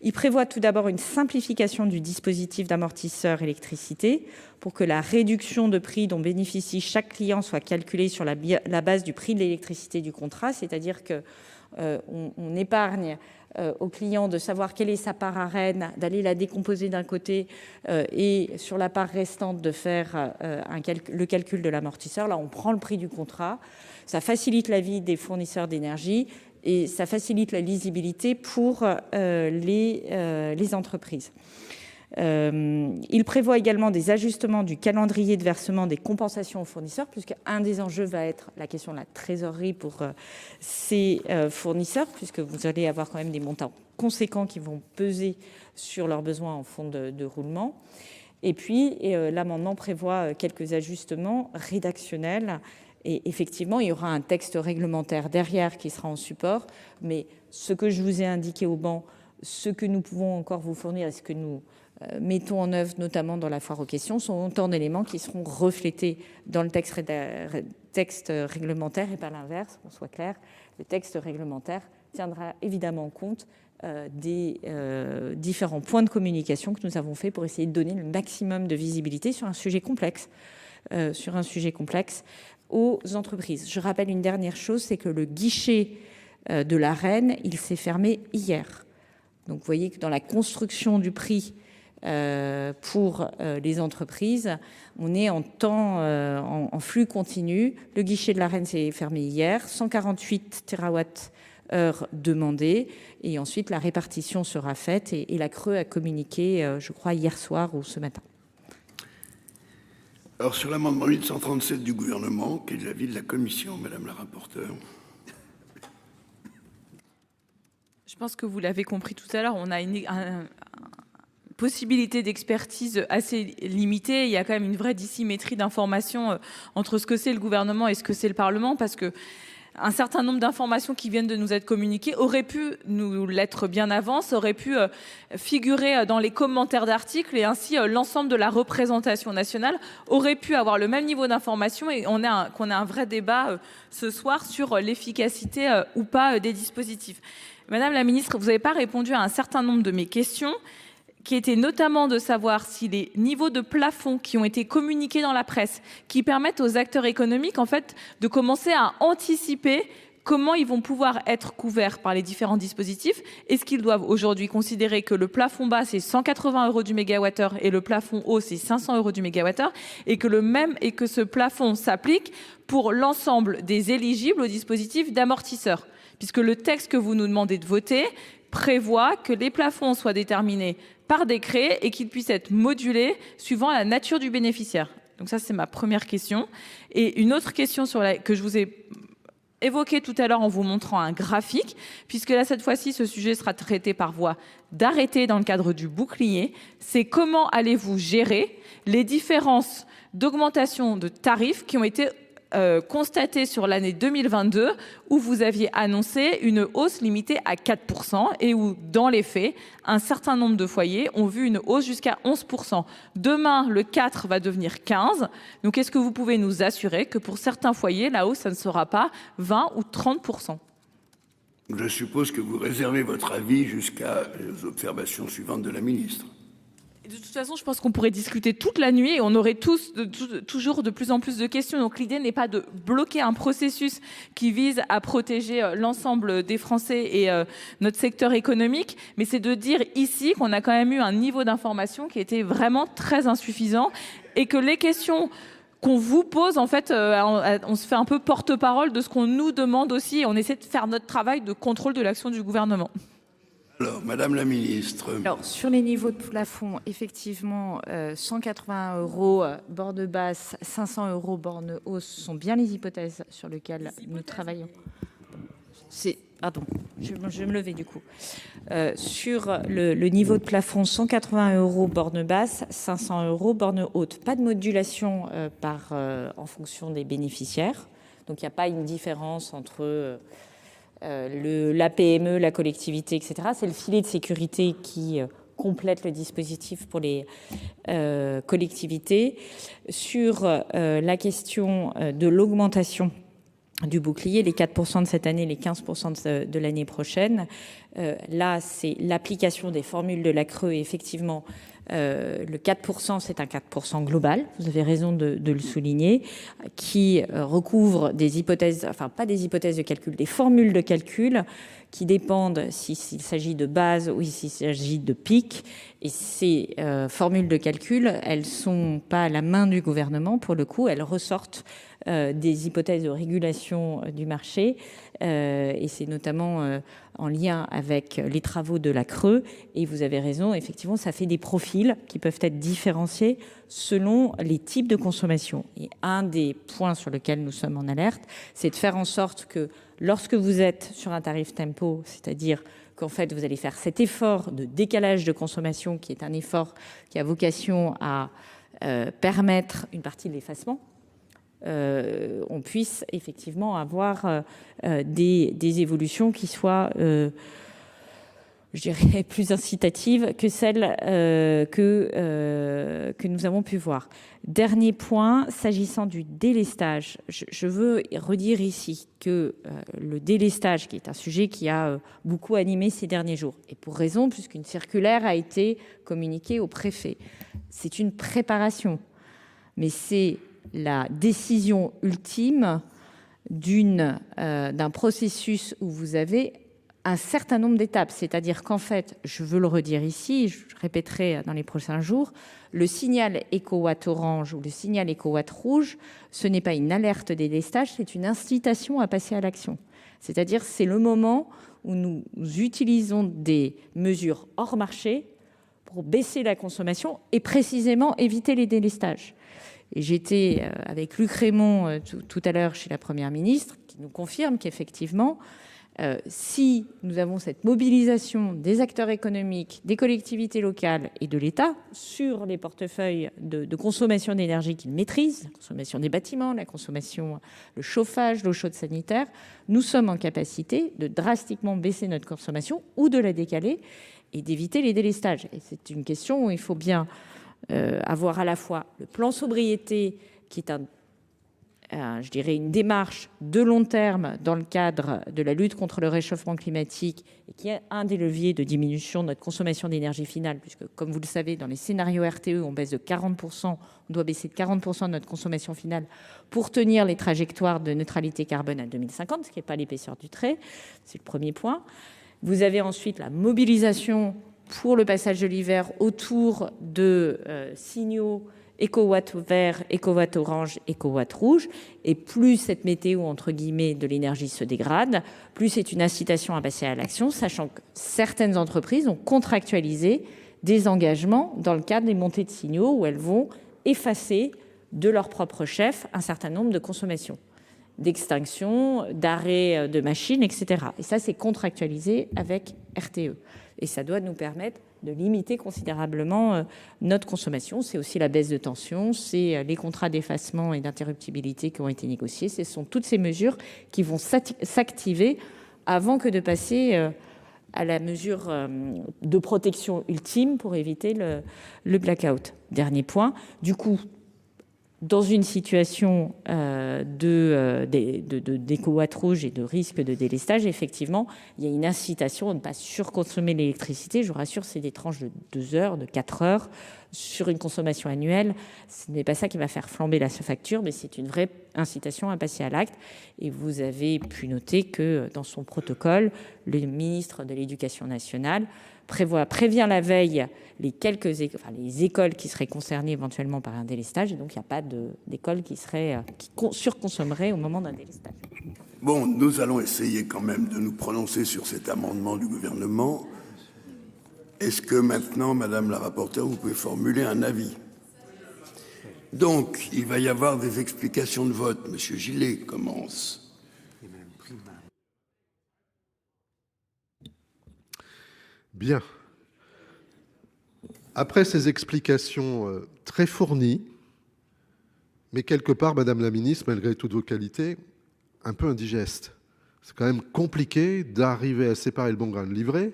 Il prévoit tout d'abord une simplification du dispositif d'amortisseur électricité pour que la réduction de prix dont bénéficie chaque client soit calculée sur la base du prix de l'électricité du contrat, c'est-à-dire que on épargne au client de savoir quelle est sa part à Rennes, d'aller la décomposer d'un côté et sur la part restante de faire le calcul de l'amortisseur. Là, on prend le prix du contrat. Ça facilite la vie des fournisseurs d'énergie et ça facilite la lisibilité pour les entreprises. Il prévoit également des ajustements du calendrier de versement des compensations aux fournisseurs, puisqu'un des enjeux va être la question de la trésorerie pour ces fournisseurs, puisque vous allez avoir quand même des montants conséquents qui vont peser sur leurs besoins en fonds de roulement. Et puis, l'amendement prévoit quelques ajustements rédactionnels. Et effectivement, il y aura un texte réglementaire derrière qui sera en support, mais ce que je vous ai indiqué au banc, ce que nous pouvons encore vous fournir et ce que nous mettons en œuvre, notamment dans la foire aux questions, sont autant d'éléments qui seront reflétés dans le texte réglementaire et par l'inverse, qu'on soit clair, le texte réglementaire tiendra évidemment compte des différents points de communication que nous avons faits pour essayer de donner le maximum de visibilité sur un sujet complexe, aux entreprises. Je rappelle une dernière chose, c'est que le guichet de la Reine, il s'est fermé hier. Donc vous voyez que dans la construction du prix pour les entreprises, on est en flux continu. Le guichet de la Reine s'est fermé hier, 148 TWh demandés, et ensuite la répartition sera faite et la Creux a communiqué, je crois, hier soir ou ce matin. Alors sur l'amendement 837 du gouvernement, quel est l'avis de la commission, Madame la rapporteure? Je pense que vous l'avez compris tout à l'heure, on a une possibilité d'expertise assez limitée. Il y a quand même une vraie dissymétrie d'informations entre ce que c'est le gouvernement et ce que c'est le Parlement, parce que un certain nombre d'informations qui viennent de nous être communiquées auraient pu nous l'être bien avant, auraient pu figurer dans les commentaires d'articles, et ainsi l'ensemble de la représentation nationale aurait pu avoir le même niveau d'information, et qu'on ait un vrai débat ce soir sur l'efficacité ou pas des dispositifs. Madame la ministre, vous n'avez pas répondu à un certain nombre de mes questions, qui était notamment de savoir si les niveaux de plafond qui ont été communiqués dans la presse, qui permettent aux acteurs économiques en fait de commencer à anticiper comment ils vont pouvoir être couverts par les différents dispositifs. Est-ce qu'ils doivent aujourd'hui considérer que le plafond bas c'est 180 € du mégawattheure et le plafond haut c'est 500 € du mégawattheure, et que ce plafond s'applique pour l'ensemble des éligibles au dispositif d'amortisseur, puisque le texte que vous nous demandez de voter prévoit que les plafonds soient déterminés par décret et qu'ils puissent être modulés suivant la nature du bénéficiaire. Donc ça, c'est ma première question. Et une autre question que je vous ai évoquée tout à l'heure en vous montrant un graphique, puisque là, cette fois-ci, ce sujet sera traité par voie d'arrêté dans le cadre du bouclier, c'est comment allez-vous gérer les différences d'augmentation de tarifs qui ont été constaté sur l'année 2022, où vous aviez annoncé une hausse limitée à 4% et où, dans les faits, un certain nombre de foyers ont vu une hausse jusqu'à 11%. Demain, le 4 va devenir 15. Donc, est-ce que vous pouvez nous assurer que pour certains foyers, la hausse, ça ne sera pas 20 ou 30%? Je suppose que vous réservez votre avis jusqu'à les observations suivantes de la ministre. De toute façon, je pense qu'on pourrait discuter toute la nuit et on aurait toujours de plus en plus de questions. Donc l'idée n'est pas de bloquer un processus qui vise à protéger l'ensemble des Français et notre secteur économique, mais c'est de dire ici qu'on a quand même eu un niveau d'information qui était vraiment très insuffisant et que les questions qu'on vous pose, en fait, on se fait un peu porte-parole de ce qu'on nous demande aussi et on essaie de faire notre travail de contrôle de l'action du gouvernement. Alors, Madame la Ministre. Alors, sur les niveaux de plafond, effectivement, 180 € borne basse, 500 € borne hausse sont bien les hypothèses sur lesquelles nous travaillons. Pardon, je vais me lever du coup. Sur le niveau de plafond, 180 € borne basse, 500 € borne haute. Pas de modulation en fonction des bénéficiaires. Donc, il n'y a pas une différence entre la PME, la collectivité, etc. C'est le filet de sécurité qui complète le dispositif pour les collectivités. Sur la question de l'augmentation du bouclier, les 4% de cette année, les 15% de l'année prochaine, là, c'est l'application des formules de la CRE et effectivement, le 4%, c'est un 4% global, vous avez raison de le souligner, qui recouvre des hypothèses, enfin pas des hypothèses de calcul, des formules de calcul qui dépendent s'il s'agit de base ou s'il s'agit de pic. Et ces formules de calcul, elles sont pas à la main du gouvernement, pour le coup, elles ressortent des hypothèses de régulation du marché et c'est notamment en lien avec les travaux de la CRE. Et vous avez raison, effectivement, ça fait des profils qui peuvent être différenciés selon les types de consommation. Et un des points sur lesquels nous sommes en alerte, c'est de faire en sorte que lorsque vous êtes sur un tarif tempo, c'est-à-dire qu'en fait vous allez faire cet effort de décalage de consommation qui est un effort qui a vocation à permettre une partie de l'effacement, on puisse effectivement avoir des évolutions qui soient, je dirais, plus incitatives que celles que nous avons pu voir. Dernier point, s'agissant du délestage, je veux redire ici que le délestage, qui est un sujet qui a beaucoup animé ces derniers jours, et pour raison, puisqu'une circulaire a été communiquée au préfet, c'est une préparation, mais c'est la décision ultime d'un processus où vous avez un certain nombre d'étapes. C'est-à-dire qu'en fait, je veux le redire ici, je répéterai dans les prochains jours, le signal éco-watt orange ou le signal éco-watt rouge, ce n'est pas une alerte des délestages, c'est une incitation à passer à l'action. C'est-à-dire c'est le moment où nous utilisons des mesures hors marché pour baisser la consommation et précisément éviter les délestages. Et j'étais avec Luc Rémont tout à l'heure chez la Première ministre, qui nous confirme qu'effectivement, si nous avons cette mobilisation des acteurs économiques, des collectivités locales et de l'État sur les portefeuilles de consommation d'énergie qu'ils maîtrisent, la consommation des bâtiments, la consommation, le chauffage, l'eau chaude sanitaire, nous sommes en capacité de drastiquement baisser notre consommation ou de la décaler et d'éviter les délestages. Et c'est une question où il faut bien avoir à la fois le plan sobriété, qui est je dirais une démarche de long terme dans le cadre de la lutte contre le réchauffement climatique et qui est un des leviers de diminution de notre consommation d'énergie finale, puisque comme vous le savez, dans les scénarios RTE, on baisse de 40%, on doit baisser de 40% de notre consommation finale pour tenir les trajectoires de neutralité carbone à 2050, ce qui n'est pas l'épaisseur du trait, c'est le premier point. Vous avez ensuite la mobilisation pour le passage de l'hiver autour de signaux éco-watt vert, éco-watt orange, éco-watt rouge. Et plus cette météo, entre guillemets, de l'énergie se dégrade, plus c'est une incitation à passer à l'action, sachant que certaines entreprises ont contractualisé des engagements dans le cadre des montées de signaux où elles vont effacer de leur propre chef un certain nombre de consommations, d'extinction, d'arrêt de machines, etc. Et ça, c'est contractualisé avec RTE. Et ça doit nous permettre de limiter considérablement notre consommation. C'est aussi la baisse de tension, c'est les contrats d'effacement et d'interruptibilité qui ont été négociés. Ce sont toutes ces mesures qui vont s'activer avant que de passer à la mesure de protection ultime pour éviter le blackout. Dernier point, du coup, dans une situation d'éco-watt rouge et de risque de délestage, effectivement, il y a une incitation à ne pas surconsommer l'électricité. Je vous rassure, c'est des tranches de 2 heures, de 4 heures sur une consommation annuelle. Ce n'est pas ça qui va faire flamber la facture, mais c'est une vraie incitation à passer à l'acte. Et vous avez pu noter que dans son protocole, le ministre de l'Éducation nationale prévient la veille les écoles qui seraient concernées éventuellement par un délestage, et donc il n'y a pas d'école qui surconsommerait au moment d'un délestage. Bon, nous allons essayer quand même de nous prononcer sur cet amendement du gouvernement. Est-ce que maintenant, Madame la rapporteure, vous pouvez formuler un avis? Donc, il va y avoir des explications de vote. Monsieur Gillet commence. Bien. Après ces explications très fournies, mais quelque part, Madame la Ministre, malgré toutes vos qualités, un peu indigeste. C'est quand même compliqué d'arriver à séparer le bon grain de l'ivraie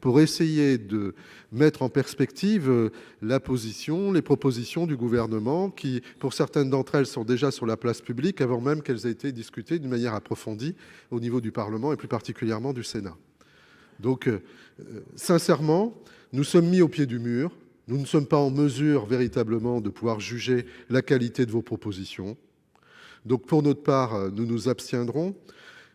pour essayer de mettre en perspective la position, les propositions du gouvernement qui, pour certaines d'entre elles, sont déjà sur la place publique avant même qu'elles aient été discutées d'une manière approfondie au niveau du Parlement et plus particulièrement du Sénat. Donc, sincèrement, nous sommes mis au pied du mur. Nous ne sommes pas en mesure véritablement de pouvoir juger la qualité de vos propositions. Donc, pour notre part, nous nous abstiendrons.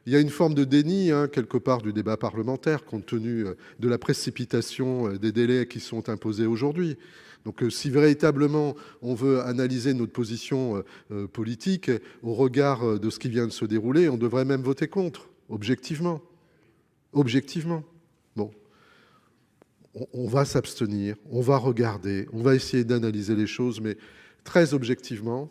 Il y a une forme de déni, quelque part, du débat parlementaire, compte tenu de la précipitation des délais qui sont imposés aujourd'hui. Donc, si véritablement on veut analyser notre position politique au regard de ce qui vient de se dérouler, on devrait même voter contre, objectivement. Objectivement. Bon. On va s'abstenir, on va regarder, on va essayer d'analyser les choses, mais très objectivement,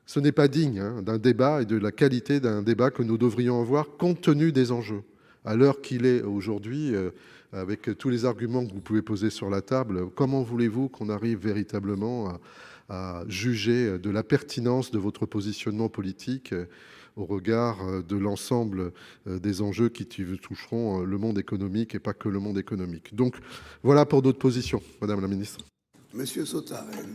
ce n'est pas digne d'un débat et de la qualité d'un débat que nous devrions avoir compte tenu des enjeux. À l'heure qu'il est aujourd'hui, avec tous les arguments que vous pouvez poser sur la table, comment voulez-vous qu'on arrive véritablement à juger de la pertinence de votre positionnement politique au regard de l'ensemble des enjeux qui toucheront le monde économique et pas que le monde économique. Donc voilà pour d'autres positions, Madame la Ministre. Monsieur Sautarel.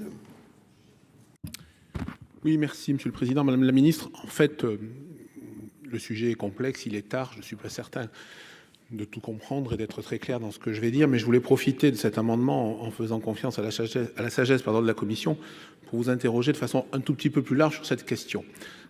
Oui, merci Monsieur le Président. Madame la Ministre, en fait, le sujet est complexe, il est tard, je ne suis pas certain de tout comprendre et d'être très clair dans ce que je vais dire, mais je voulais profiter de cet amendement en faisant confiance à la sagesse de la Commission pour vous interroger de façon un tout petit peu plus large sur cette question.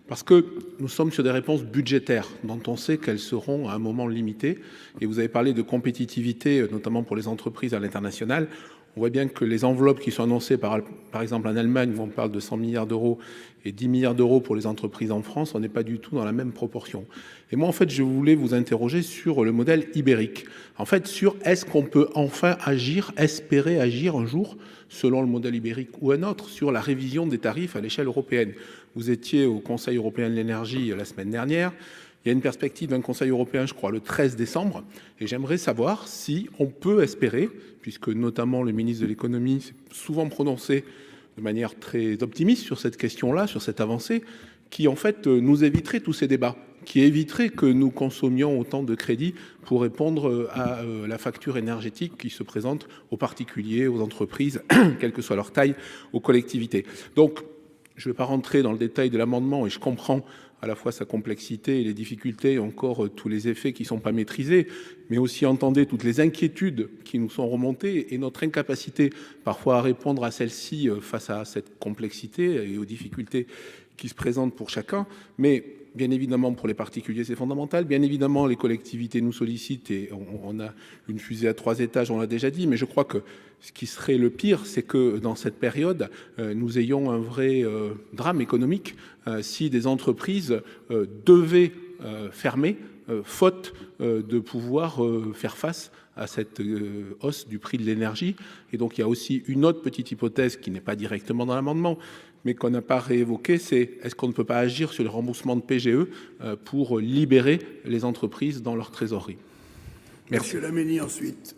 Parce que nous sommes sur des réponses budgétaires dont on sait qu'elles seront à un moment limité. Et vous avez parlé de compétitivité, notamment pour les entreprises à l'international. On voit bien que les enveloppes qui sont annoncées par exemple en Allemagne, où on parle de 100 milliards d'euros et 10 milliards d'euros pour les entreprises en France, on n'est pas du tout dans la même proportion. Et moi, en fait, je voulais vous interroger sur le modèle ibérique. En fait, sur est-ce qu'on peut enfin agir, espérer agir un jour, selon le modèle ibérique ou un autre, sur la révision des tarifs à l'échelle européenne. Vous étiez au Conseil européen de l'énergie la semaine dernière. Il y a une perspective d'un Conseil européen, je crois, le 13 décembre. Et j'aimerais savoir si on peut espérer, puisque notamment le ministre de l'économie s'est souvent prononcé de manière très optimiste sur cette question-là, sur cette avancée, qui en fait nous éviterait tous ces débats, qui éviterait que nous consommions autant de crédits pour répondre à la facture énergétique qui se présente aux particuliers, aux entreprises, quelle que soit leur taille, aux collectivités. Donc, je ne vais pas rentrer dans le détail de l'amendement et je comprends à la fois sa complexité et les difficultés, encore tous les effets qui ne sont pas maîtrisés, mais aussi entendez toutes les inquiétudes qui nous sont remontées et notre incapacité parfois à répondre à celles-ci face à cette complexité et aux difficultés qui se présentent pour chacun. Mais bien évidemment, pour les particuliers, c'est fondamental. Bien évidemment, les collectivités nous sollicitent et on a une fusée à 3 étages, on l'a déjà dit, mais je crois que ce qui serait le pire, c'est que dans cette période, nous ayons un vrai drame économique si des entreprises devaient fermer, faute de pouvoir faire face à cette hausse du prix de l'énergie. Et donc, il y a aussi une autre petite hypothèse qui n'est pas directement dans l'amendement, mais qu'on n'a pas réévoqué, c'est est-ce qu'on ne peut pas agir sur le remboursement de PGE pour libérer les entreprises dans leur trésorerie. Merci. Monsieur Laménie, ensuite.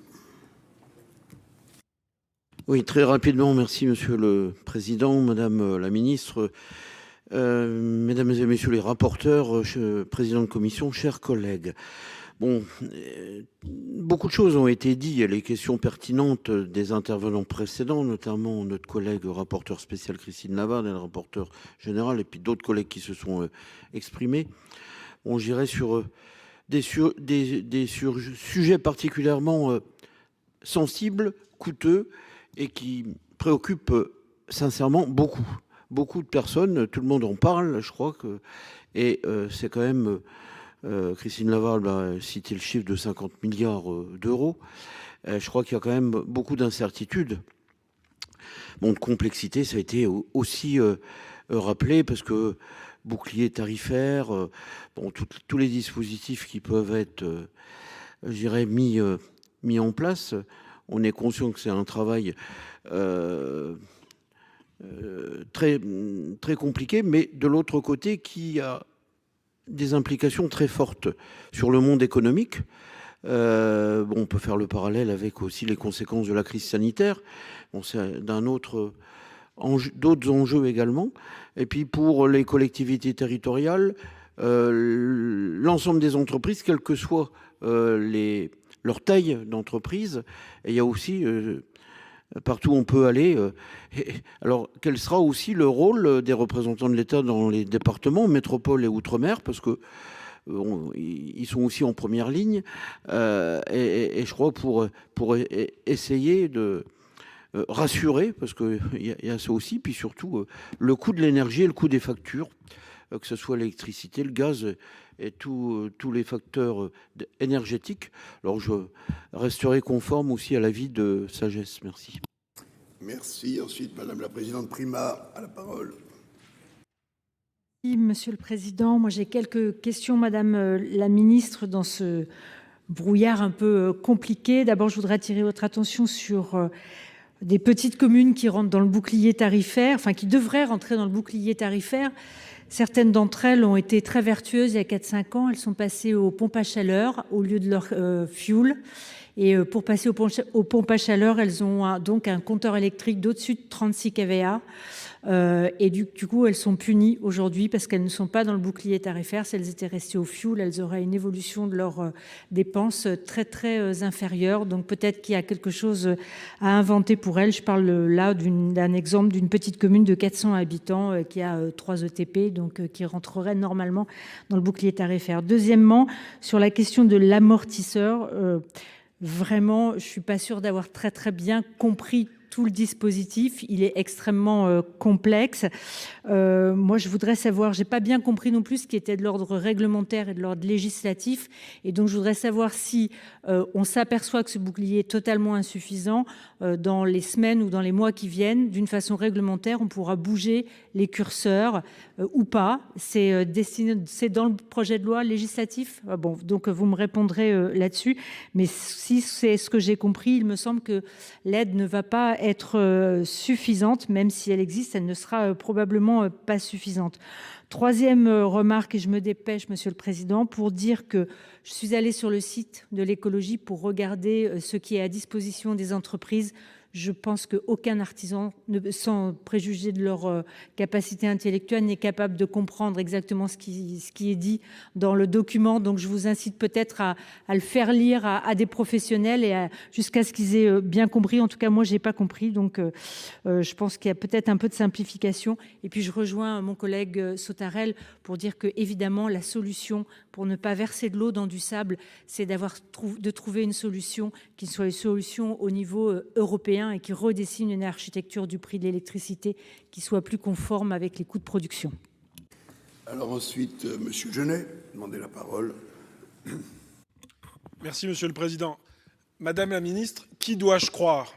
Oui, très rapidement, merci Monsieur le Président, Madame la Ministre, Mesdames et Messieurs les rapporteurs, Président de Commission, chers collègues. Bon, beaucoup de choses ont été dites. Il y a les questions pertinentes des intervenants précédents, notamment notre collègue rapporteur spécial Christine Lavarde et le rapporteur général, et puis d'autres collègues qui se sont exprimés. Bon, j'irai sur des sujets particulièrement sensibles, coûteux, et qui préoccupent sincèrement beaucoup de personnes. Tout le monde en parle, je crois que, et c'est quand même... Christine Lavarde a cité le chiffre de 50 milliards d'euros. Je crois qu'il y a quand même beaucoup d'incertitudes. Bon, de complexité, ça a été aussi rappelé, parce que bouclier tarifaire, bon, tous les dispositifs qui peuvent être, je dirais, mis en place. On est conscient que c'est un travail très, très compliqué, mais de l'autre côté, qui a des implications très fortes sur le monde économique. Bon, on peut faire le parallèle avec aussi les conséquences de la crise sanitaire. Bon, c'est d'autres enjeux également. Et puis pour les collectivités territoriales, l'ensemble des entreprises, quelle que soit leur taille d'entreprise, et il y a aussi partout où on peut aller. Alors, quel sera aussi le rôle des représentants de l'État dans les départements, métropole et outre-mer, parce que ils sont aussi en première ligne, et je crois pour essayer de rassurer, parce qu'il y a ça aussi, puis surtout le coût de l'énergie et le coût des factures, que ce soit l'électricité, le gaz et tous les facteurs énergétiques. Alors je resterai conforme aussi à l'avis de sagesse. Merci. Merci. Ensuite, Madame la Présidente Prima a la parole. Oui, Monsieur le Président, moi j'ai quelques questions, Madame la Ministre, dans ce brouillard un peu compliqué. D'abord, je voudrais attirer votre attention sur des petites communes qui rentrent dans le bouclier tarifaire, enfin qui devraient rentrer dans le bouclier tarifaire. Certaines d'entre elles ont été très vertueuses il y a 4-5 ans. Elles sont passées aux pompes à chaleur au lieu de leur fuel. Et pour passer aux pompes à chaleur, elles ont donc un compteur électrique d'au-dessus de 36 kVA. Et du coup, elles sont punies aujourd'hui parce qu'elles ne sont pas dans le bouclier tarifaire. Si elles étaient restées au fioul, elles auraient une évolution de leurs dépenses très, très inférieure. Donc peut-être qu'il y a quelque chose à inventer pour elles. Je parle là d'un exemple d'une petite commune de 400 habitants qui a 3 ETP, donc qui rentrerait normalement dans le bouclier tarifaire. Deuxièmement, sur la question de l'amortisseur, vraiment, je ne suis pas sûre d'avoir très, très bien compris tout le dispositif. Il est extrêmement complexe. Moi, je voudrais savoir, je n'ai pas bien compris non plus ce qui était de l'ordre réglementaire et de l'ordre législatif. Et donc, je voudrais savoir si on s'aperçoit que ce bouclier est totalement insuffisant dans les semaines ou dans les mois qui viennent. D'une façon réglementaire, on pourra bouger les curseurs ou pas. C'est dans le projet de loi législatif. Bon, donc vous me répondrez là-dessus. Mais si c'est ce que j'ai compris, il me semble que l'aide ne va pas être suffisante. Même si elle existe, elle ne sera probablement pas suffisante. Troisième remarque, et je me dépêche, Monsieur le Président, pour dire que je suis allée sur le site de l'écologie pour regarder ce qui est à disposition des entreprises. Je pense qu'aucun artisan, sans préjuger de leur capacité intellectuelle, n'est capable de comprendre exactement ce qui est dit dans le document. Donc je vous incite peut-être à le faire lire à des professionnels et jusqu'à ce qu'ils aient bien compris. En tout cas, moi, je n'ai pas compris. Donc je pense qu'il y a peut-être un peu de simplification. Et puis je rejoins mon collègue Sautarel pour dire que, évidemment, la solution pour ne pas verser de l'eau dans du sable, c'est de trouver une solution qui soit une solution au niveau européen et qui redessine une architecture du prix de l'électricité qui soit plus conforme avec les coûts de production. Alors ensuite, Monsieur Genet, demandez la parole. Merci, Monsieur le Président. Madame la Ministre, qui dois-je croire ?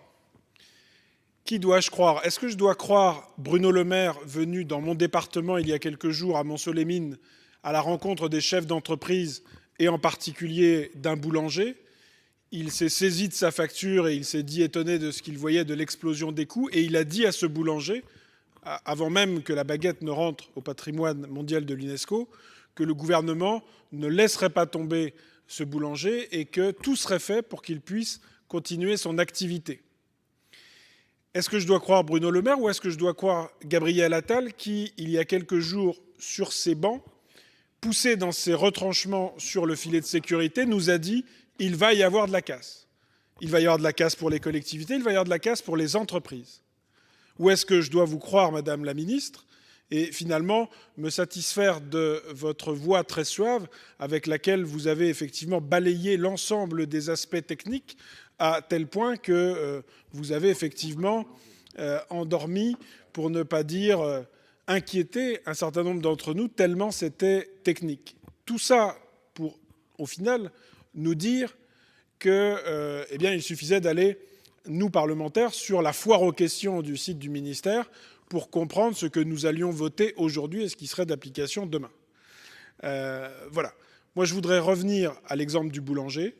Qui dois-je croire ? Est-ce que je dois croire Bruno Le Maire, venu dans mon département il y a quelques jours à Mont-Soleil-Mines, à la rencontre des chefs d'entreprise et en particulier d'un boulanger ? Il s'est saisi de sa facture et il s'est dit étonné de ce qu'il voyait de l'explosion des coûts. Et il a dit à ce boulanger, avant même que la baguette ne rentre au patrimoine mondial de l'UNESCO, que le gouvernement ne laisserait pas tomber ce boulanger et que tout serait fait pour qu'il puisse continuer son activité. Est-ce que je dois croire Bruno Le Maire ou est-ce que je dois croire Gabriel Attal qui, il y a quelques jours, sur ses bancs, poussé dans ses retranchements sur le filet de sécurité, nous a dit il va y avoir de la casse. Il va y avoir de la casse pour les collectivités, il va y avoir de la casse pour les entreprises. Ou est-ce que je dois vous croire, Madame la Ministre, et finalement me satisfaire de votre voix très suave avec laquelle vous avez effectivement balayé l'ensemble des aspects techniques à tel point que vous avez effectivement endormi, pour ne pas dire inquiété, un certain nombre d'entre nous, tellement c'était technique. Tout ça pour, au final, nous dire que, eh bien, il suffisait d'aller, nous parlementaires, sur la foire aux questions du site du ministère pour comprendre ce que nous allions voter aujourd'hui et ce qui serait d'application demain. Voilà. Moi, je voudrais revenir à l'exemple du boulanger,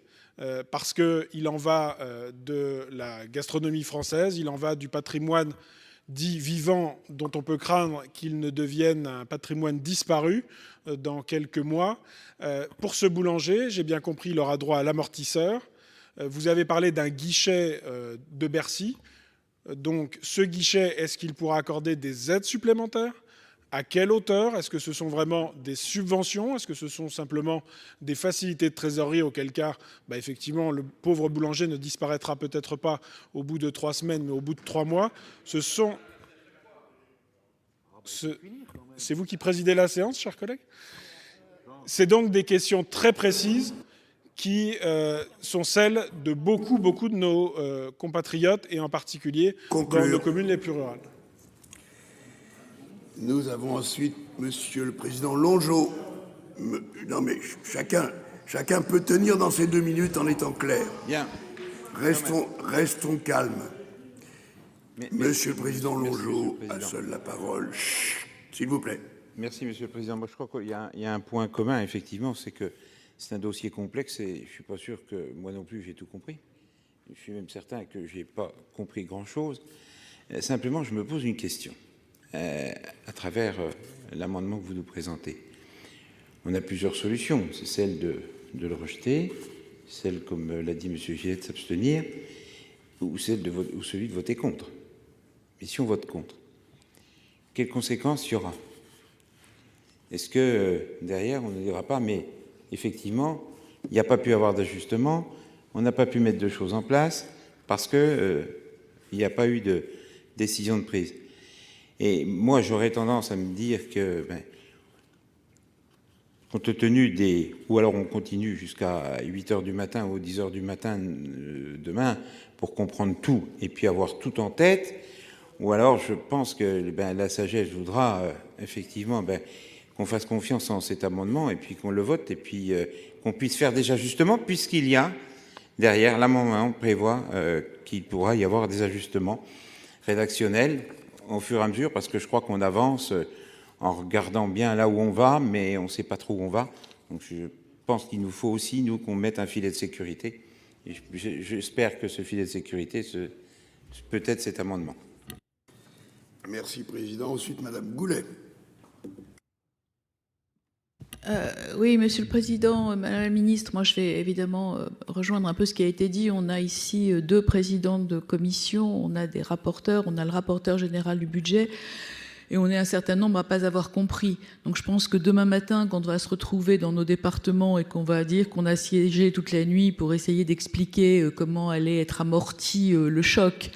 parce qu'il en va de la gastronomie française, il en va du patrimoine dit vivant, dont on peut craindre qu'il ne devienne un patrimoine disparu dans quelques mois. Pour ce boulanger, j'ai bien compris, il aura droit à l'amortisseur. Vous avez parlé d'un guichet de Bercy. Donc ce guichet, est-ce qu'il pourra accorder des aides supplémentaires ? À quelle hauteur ? Est-ce que ce sont vraiment des subventions ? Est-ce que ce sont simplement des facilités de trésorerie, auquel cas, effectivement, le pauvre boulanger ne disparaîtra peut-être pas au bout de 3 semaines, mais au bout de 3 mois. C'est vous qui présidez la séance, chers collègues ? C'est donc des questions très précises qui sont celles de beaucoup de nos compatriotes, et en particulier dans nos communes les plus rurales. Nous avons ensuite Monsieur le Président Longeau. Non mais chacun peut tenir dans ces 2 minutes en étant clair. Bien. Restons calmes. Monsieur le Président Longeau a seul la parole. S'il vous plaît. Merci Monsieur le Président. Moi je crois qu'il y a un point commun effectivement, c'est que c'est un dossier complexe et je suis pas sûr que moi non plus j'ai tout compris. Je suis même certain que j'ai pas compris grand-chose. Simplement, je me pose une question. À travers l'amendement que vous nous présentez. On a plusieurs solutions. C'est celle de le rejeter, celle, comme l'a dit M. Gillet, de s'abstenir, ou celui de voter contre. Mais si on vote contre, quelles conséquences il y aura ? Est-ce que derrière, on ne dira pas, mais effectivement, il n'y a pas pu avoir d'ajustement, on n'a pas pu mettre de choses en place parce qu'il n'y a pas eu de décision de prise. Et moi, j'aurais tendance à me dire que, compte tenu des... Ou alors on continue jusqu'à 8h du matin ou 10h du matin demain pour comprendre tout et puis avoir tout en tête. Ou alors je pense que la sagesse voudra effectivement qu'on fasse confiance en cet amendement et puis qu'on le vote et puis qu'on puisse faire des ajustements puisqu'il y a derrière l'amendement prévoit qu'il pourra y avoir des ajustements rédactionnels au fur et à mesure, parce que je crois qu'on avance en regardant bien là où on va, mais on ne sait pas trop où on va. Donc je pense qu'il nous faut aussi, nous, qu'on mette un filet de sécurité. Et j'espère que ce filet de sécurité, peut être cet amendement. Merci, Président. Ensuite, Madame Goulet. Oui, Monsieur le Président, Madame la Ministre, moi je vais évidemment rejoindre un peu ce qui a été dit. On a ici 2 présidents de commission, on a des rapporteurs, on a le rapporteur général du budget et on est un certain nombre à ne pas avoir compris. Donc je pense que demain matin, quand on va se retrouver dans nos départements et qu'on va dire qu'on a siégé toute la nuit pour essayer d'expliquer comment allait être amorti le choc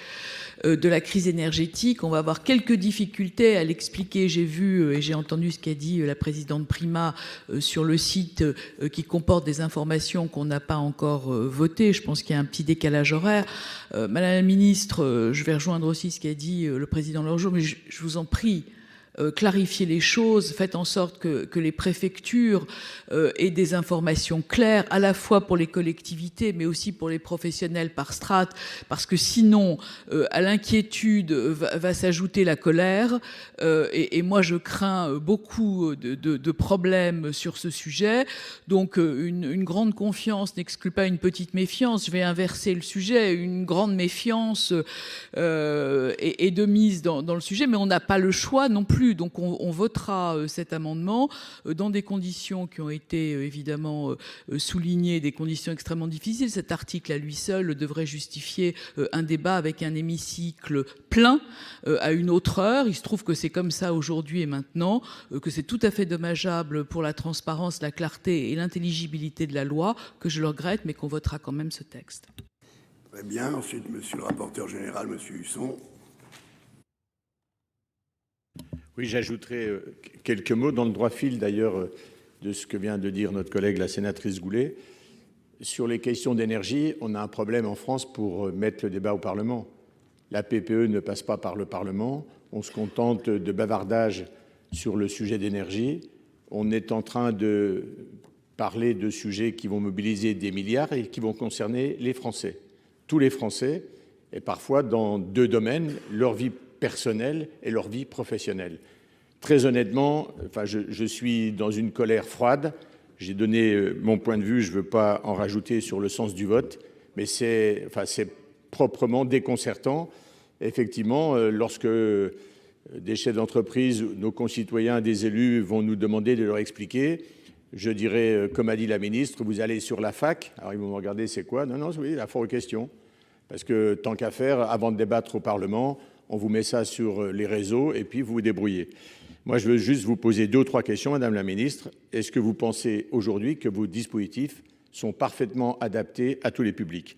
de la crise énergétique, on va avoir quelques difficultés à l'expliquer. J'ai vu et j'ai entendu ce qu'a dit la présidente Prima sur le site qui comporte des informations qu'on n'a pas encore votées. Je pense qu'il y a un petit décalage horaire. Madame la ministre, je vais rejoindre aussi ce qu'a dit le président Longeau, mais je vous en prie, clarifier les choses, faites en sorte que les préfectures aient des informations claires, à la fois pour les collectivités, mais aussi pour les professionnels par strate, parce que sinon, à l'inquiétude va s'ajouter la colère. Et moi, je crains beaucoup de problèmes sur ce sujet. Donc, une grande confiance n'exclut pas une petite méfiance. Je vais inverser le sujet. Une grande méfiance est de mise dans le sujet, mais on n'a pas le choix non plus. plus. Donc on votera cet amendement dans des conditions qui ont été évidemment soulignées, des conditions extrêmement difficiles. Cet article à lui seul devrait justifier un débat avec un hémicycle plein à une autre heure. Il se trouve que c'est comme ça aujourd'hui et maintenant, que c'est tout à fait dommageable pour la transparence, la clarté et l'intelligibilité de la loi, que je le regrette, mais qu'on votera quand même ce texte. Très bien. Ensuite, monsieur le rapporteur général, monsieur Husson. Oui, j'ajouterai quelques mots dans le droit fil d'ailleurs de ce que vient de dire notre collègue la sénatrice Goulet. Sur les questions d'énergie, on a un problème en France pour mettre le débat au Parlement. La PPE ne passe pas par le Parlement. On se contente de bavardages sur le sujet d'énergie. On est en train de parler de sujets qui vont mobiliser des milliards et qui vont concerner les Français. Tous les Français, et parfois dans deux domaines, leur vie personnelle et leur vie professionnelle. Très honnêtement, je suis dans une colère froide. J'ai donné mon point de vue, je ne veux pas en rajouter sur le sens du vote, mais c'est proprement déconcertant. Effectivement, lorsque des chefs d'entreprise, nos concitoyens, des élus vont nous demander de leur expliquer, je dirais, comme a dit la ministre, vous allez sur la fac. Alors ils vont me regarder, c'est quoi? Non, oui, la foire aux questions. Parce que tant qu'à faire, avant de débattre au Parlement, on vous met ça sur les réseaux et puis vous vous débrouillez. Moi, je veux juste vous poser 2 ou 3 questions, Madame la Ministre. Est-ce que vous pensez aujourd'hui que vos dispositifs sont parfaitement adaptés à tous les publics?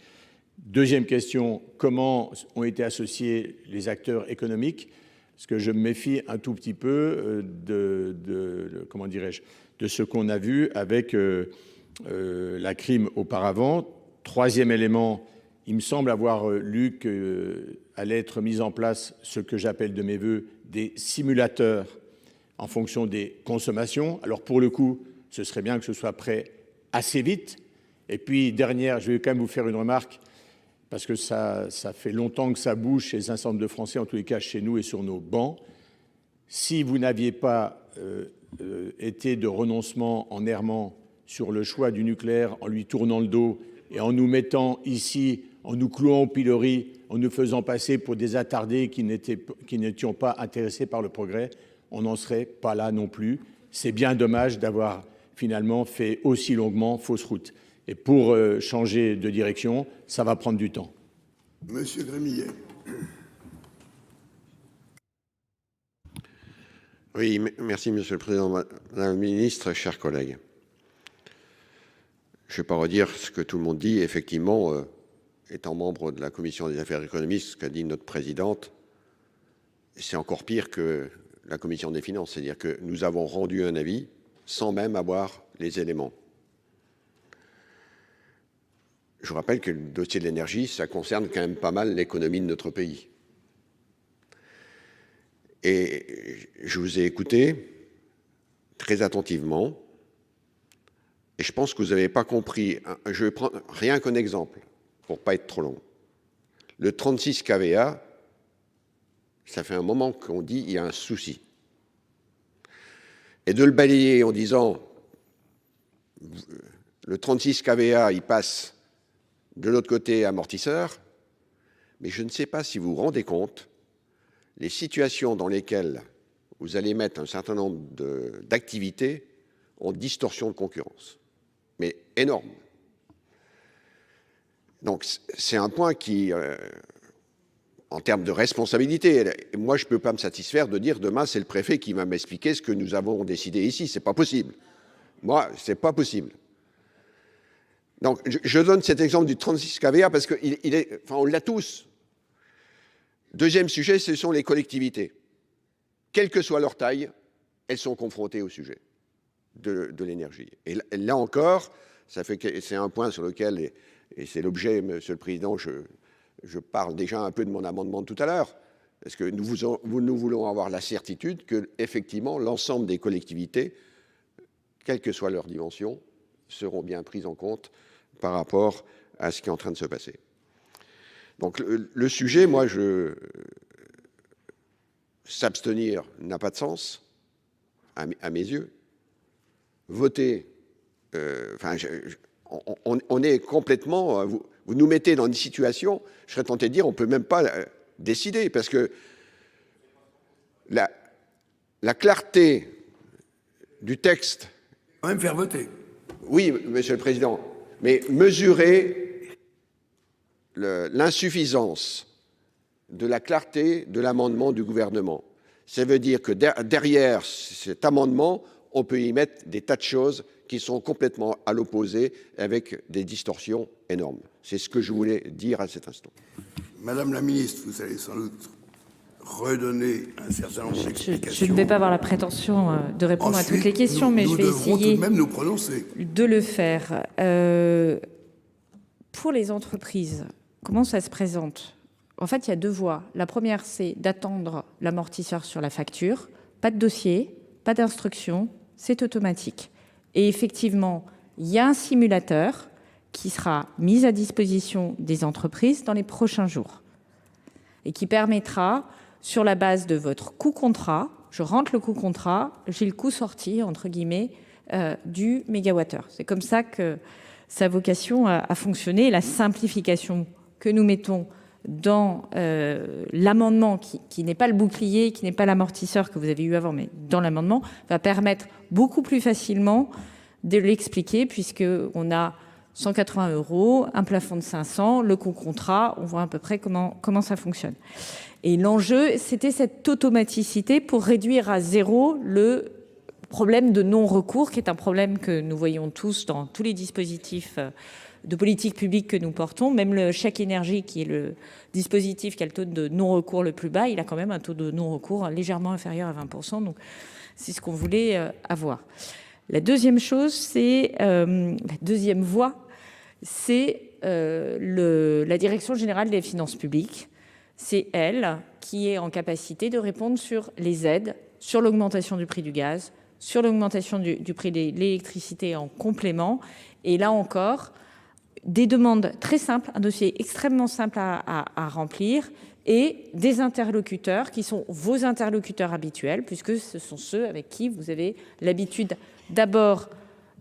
Deuxième question, comment ont été associés les acteurs économiques? Parce que je me méfie un tout petit peu comment dirais-je, de ce qu'on a vu avec la crime auparavant. Troisième élément, il me semble avoir lu qu'allait être mis en place ce que j'appelle de mes voeux des simulateurs en fonction des consommations. Alors pour le coup, ce serait bien que ce soit prêt assez vite. Et puis dernière, je vais quand même vous faire une remarque, parce que ça fait longtemps que ça bouge chez un certain nombre de Français, en tous les cas chez nous et sur nos bancs. Si vous n'aviez pas été de renoncement en errement sur le choix du nucléaire, en lui tournant le dos et en nous mettant ici, en nous clouant au pilori, en nous faisant passer pour des attardés qui n'étions pas intéressés par le progrès, on n'en serait pas là non plus. C'est bien dommage d'avoir finalement fait aussi longuement fausse route. Et pour changer de direction, ça va prendre du temps. Monsieur Grémillet. Oui, merci Monsieur le Président, Madame la Ministre, chers collègues. Je ne vais pas redire ce que tout le monde dit. Effectivement, étant membre de la Commission des affaires économiques, ce qu'a dit notre présidente, c'est encore pire que la Commission des finances. C'est-à-dire que nous avons rendu un avis sans même avoir les éléments. Je vous rappelle que le dossier de l'énergie, ça concerne quand même pas mal l'économie de notre pays. Et je vous ai écouté très attentivement. Et je pense que vous n'avez pas compris. Je vais prendre rien qu'un exemple, pour ne pas être trop long. Le 36 kVA, ça fait un moment qu'on dit qu'il y a un souci. Et de le balayer en disant le 36 kVA, il passe de l'autre côté amortisseur, mais je ne sais pas si vous vous rendez compte les situations dans lesquelles vous allez mettre un certain nombre d'activités en distorsion de concurrence. Mais énorme. Donc c'est un point qui, en termes de responsabilité, moi je ne peux pas me satisfaire de dire demain c'est le préfet qui va m'expliquer ce que nous avons décidé ici. C'est pas possible. Moi, c'est pas possible. Donc je donne cet exemple du 36 kVA parce qu'il est, enfin on l'a tous. Deuxième sujet, ce sont les collectivités. Quelle que soit leur taille, elles sont confrontées au sujet de l'énergie. Et là encore, c'est un point sur lequel, et c'est l'objet, Monsieur le Président, je parle déjà un peu de mon amendement de tout à l'heure, parce que nous voulons avoir la certitude que, effectivement, l'ensemble des collectivités, quelle que soit leur dimension, seront bien prises en compte par rapport à ce qui est en train de se passer. Donc le sujet, moi, s'abstenir n'a pas de sens, à mes yeux. Voter, on est complètement, vous nous mettez dans une situation, je serais tenté de dire, on ne peut même pas décider, parce que la clarté du texte. Quand même faire voter. Oui, Monsieur le Président, mais mesurer l'insuffisance de la clarté de l'amendement du gouvernement. Ça veut dire que derrière cet amendement, on peut y mettre des tas de choses qui sont complètement à l'opposé, avec des distorsions énormes. C'est ce que je voulais dire à cet instant. Madame la ministre, vous allez sans doute redonner un certain nombre d'explications. Je ne vais pas avoir la prétention de répondre à toutes les questions, mais je vais essayer tout de même nous prononcer. De le faire. Pour les entreprises, comment ça se présente? En fait, il y a deux voies. La première, c'est d'attendre l'amortisseur sur la facture. Pas de dossier, pas d'instruction, c'est automatique. Et effectivement, il y a un simulateur qui sera mis à disposition des entreprises dans les prochains jours et qui permettra, sur la base de votre coût contrat, je rentre le coût contrat, j'ai le coût sorti, entre guillemets, du mégawattheure. C'est comme ça que sa vocation a fonctionné. La simplification que nous mettons dans l'amendement, qui n'est pas le bouclier, qui n'est pas l'amortisseur que vous avez eu avant, mais dans l'amendement, va permettre beaucoup plus facilement de l'expliquer, puisqu'on a 180 €, un plafond de 500, le coût contrat, on voit à peu près comment ça fonctionne. Et l'enjeu, c'était cette automaticité pour réduire à zéro le problème de non-recours, qui est un problème que nous voyons tous dans tous les dispositifs de politique publique que nous portons. Même le chèque énergie, qui est le dispositif qui a le taux de non-recours le plus bas, il a quand même un taux de non-recours légèrement inférieur à 20%. Donc, c'est ce qu'on voulait avoir. La deuxième chose, c'est la deuxième voie, c'est la Direction générale des finances publiques. C'est elle qui est en capacité de répondre sur les aides, sur l'augmentation du prix du gaz, sur l'augmentation du prix de l'électricité en complément. Et là encore, des demandes très simples, un dossier extrêmement simple à remplir, et des interlocuteurs qui sont vos interlocuteurs habituels, puisque ce sont ceux avec qui vous avez l'habitude d'abord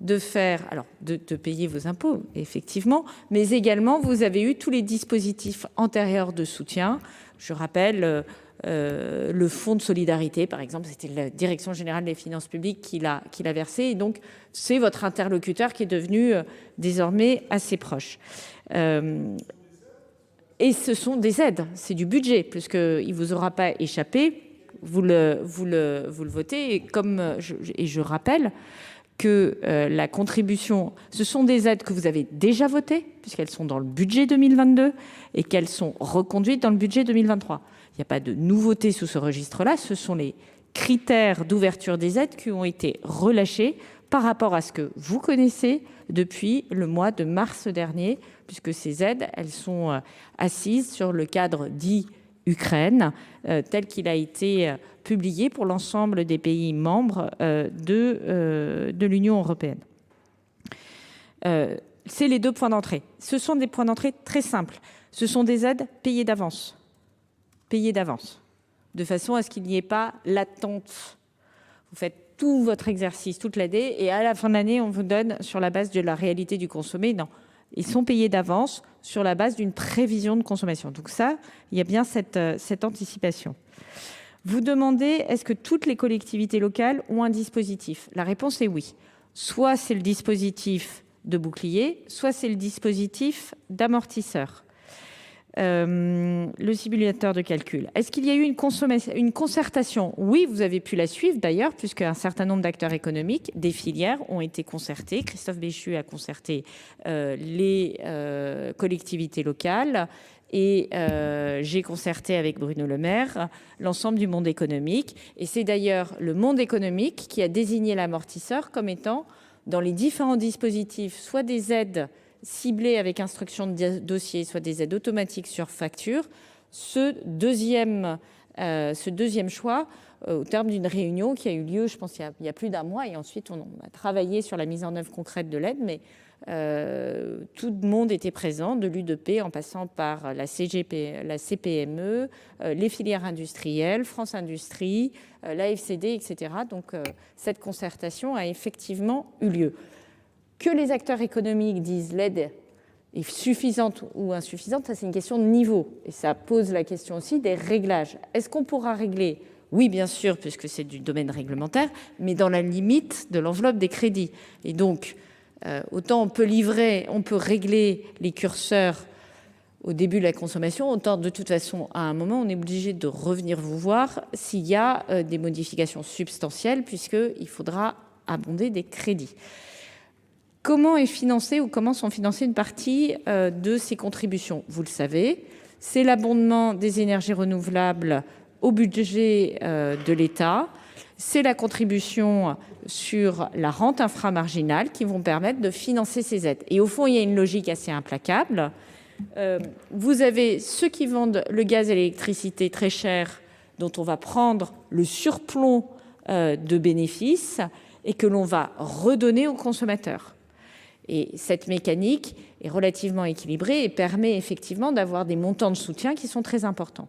de faire, alors de payer vos impôts, effectivement, mais également vous avez eu tous les dispositifs antérieurs de soutien. Je rappelle le fonds de solidarité, par exemple, c'était la Direction générale des finances publiques qui l'a versé, et donc c'est votre interlocuteur qui est devenu désormais assez proche. Et ce sont des aides, c'est du budget, puisqu'il ne vous aura pas échappé, vous le votez, et je rappelle que la contribution, ce sont des aides que vous avez déjà votées, puisqu'elles sont dans le budget 2022 et qu'elles sont reconduites dans le budget 2023. Il n'y a pas de nouveauté sous ce registre-là, ce sont les critères d'ouverture des aides qui ont été relâchés par rapport à ce que vous connaissez depuis le mois de mars dernier, puisque ces aides, elles sont assises sur le cadre dit Ukraine, tel qu'il a été publié pour l'ensemble des pays membres de l'Union européenne. C'est les deux points d'entrée. Ce sont des points d'entrée très simples. Ce sont des aides payées d'avance. Payées d'avance. De façon à ce qu'il n'y ait pas l'attente. Vous faites tout votre exercice toute l'année et à la fin de l'année, on vous donne sur la base de la réalité du consommé. Non. Ils sont payés d'avance sur la base d'une prévision de consommation. Donc ça, il y a bien cette anticipation. Vous demandez, est-ce que toutes les collectivités locales ont un dispositif? La réponse est oui. Soit c'est le dispositif de bouclier, soit c'est le dispositif d'amortisseur. Le simulateur de calcul. Est-ce qu'il y a eu une concertation? Oui, vous avez pu la suivre d'ailleurs, puisque un certain nombre d'acteurs économiques, des filières ont été concertés. Christophe Béchu a concerté les collectivités locales et j'ai concerté avec Bruno Le Maire l'ensemble du monde économique. Et c'est d'ailleurs le monde économique qui a désigné l'amortisseur comme étant, dans les différents dispositifs, soit des aides ciblées avec instruction de dossier, soit des aides automatiques sur facture, ce deuxième choix, au terme d'une réunion qui a eu lieu, je pense, il y a plus d'un mois, et ensuite on a travaillé sur la mise en œuvre concrète de l'aide, mais tout le monde était présent, de l'U2P en passant par la CPME, les filières industrielles, France Industrie, la FCD, etc. Donc cette concertation a effectivement eu lieu. Que les acteurs économiques disent l'aide est suffisante ou insuffisante, ça c'est une question de niveau. Et ça pose la question aussi des réglages. Est-ce qu'on pourra régler Oui, bien sûr, puisque c'est du domaine réglementaire, mais dans la limite de l'enveloppe des crédits. Et donc, autant on peut régler les curseurs au début de la consommation, autant de toute façon, à un moment, on est obligé de revenir vous voir s'il y a des modifications substantielles, puisqu'il faudra abonder des crédits. Comment est financée ou comment sont financées une partie de ces contributions? Vous le savez, c'est l'abondement des énergies renouvelables au budget de l'État, c'est la contribution sur la rente inframarginale qui vont permettre de financer ces aides. Et au fond, il y a une logique assez implacable. Vous avez ceux qui vendent le gaz et l'électricité très cher, dont on va prendre le surplomb de bénéfices et que l'on va redonner aux consommateurs. Et cette mécanique est relativement équilibrée et permet effectivement d'avoir des montants de soutien qui sont très importants.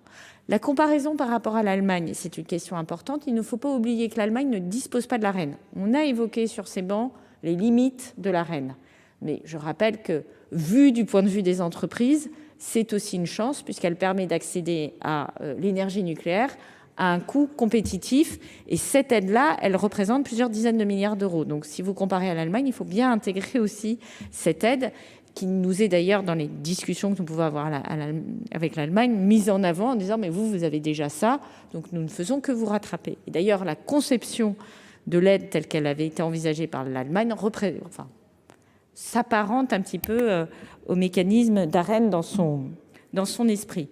La comparaison par rapport à l'Allemagne, c'est une question importante. Il ne faut pas oublier que l'Allemagne ne dispose pas de l'Arenh. On a évoqué sur ces bancs les limites de l'Arenh. Mais je rappelle que, vu du point de vue des entreprises, c'est aussi une chance puisqu'elle permet d'accéder à l'énergie nucléaire à un coût compétitif. Et cette aide-là, elle représente plusieurs dizaines de milliards d'euros. Donc si vous comparez à l'Allemagne, il faut bien intégrer aussi cette aide qui nous est d'ailleurs dans les discussions que nous pouvons avoir avec l'Allemagne, mise en avant en disant « mais vous avez déjà ça, donc nous ne faisons que vous rattraper ». Et d'ailleurs, la conception de l'aide telle qu'elle avait été envisagée par l'Allemagne s'apparente un petit peu au mécanisme d'Arenh dans son esprit.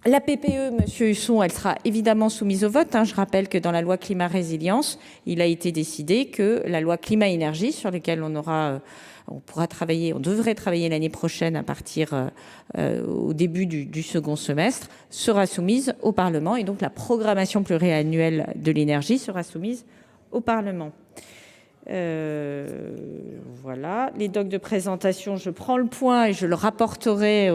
La PPE, Monsieur Husson, elle sera évidemment soumise au vote. Je rappelle que dans la loi climat résilience, il a été décidé que la loi climat-énergie, sur laquelle on devrait travailler l'année prochaine à partir au début du second semestre, sera soumise au Parlement. Et donc la programmation pluriannuelle de l'énergie sera soumise au Parlement. Voilà, les docs de présentation, je prends le point et je le rapporterai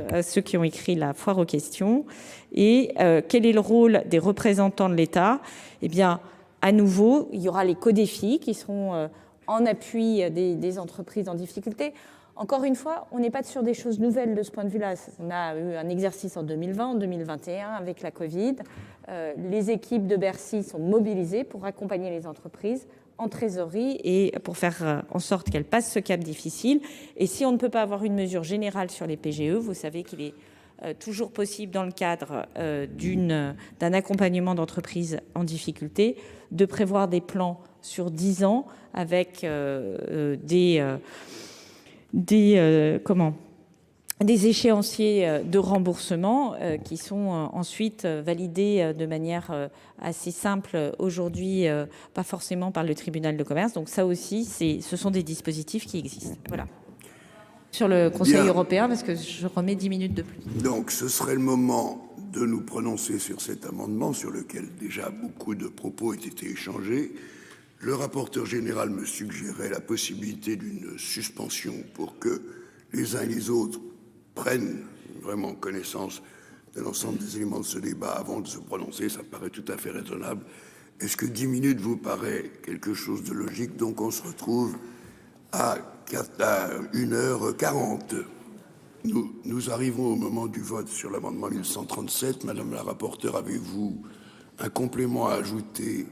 à ceux qui ont écrit la foire aux questions. Et quel est le rôle des représentants de l'État? Eh bien, à nouveau, il y aura les codéfis qui seront en appui des entreprises en difficulté. Encore une fois, on n'est pas sur des choses nouvelles de ce point de vue-là. On a eu un exercice en 2020, en 2021 avec la Covid. Les équipes de Bercy sont mobilisées pour accompagner les entreprises en trésorerie et pour faire en sorte qu'elles passent ce cap difficile. Et si on ne peut pas avoir une mesure générale sur les PGE, vous savez qu'il est toujours possible dans le cadre d'un accompagnement d'entreprises en difficulté de prévoir des plans sur 10 ans avec des échéanciers de remboursement qui sont ensuite validés de manière assez simple aujourd'hui, pas forcément par le tribunal de commerce. Donc ça aussi, ce sont des dispositifs qui existent. Voilà. Sur le Conseil européen, parce que je remets 10 minutes de plus. Donc ce serait le moment de nous prononcer sur cet amendement sur lequel déjà beaucoup de propos ont été échangés. Le rapporteur général me suggérait la possibilité d'une suspension pour que les uns et les autres prennent vraiment connaissance de l'ensemble des éléments de ce débat avant de se prononcer. Ça paraît tout à fait raisonnable. Est-ce que 10 minutes vous paraît quelque chose de logique? Donc on se retrouve à 1h40. Nous arrivons au moment du vote sur l'amendement 1137. Madame la rapporteure, avez-vous un complément à ajouter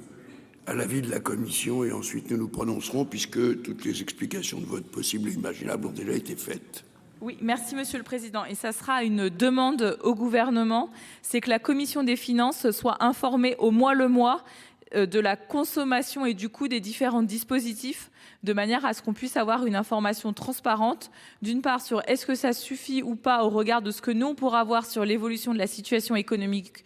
à l'avis de la commission? Et ensuite nous nous prononcerons puisque toutes les explications de vote possibles et imaginables ont déjà été faites. Oui, merci Monsieur le Président. Et ça sera une demande au gouvernement, c'est que la Commission des finances soit informée au mois le mois de la consommation et du coût des différents dispositifs, de manière à ce qu'on puisse avoir une information transparente, d'une part sur est-ce que ça suffit ou pas au regard de ce que nous on pourra voir sur l'évolution de la situation économique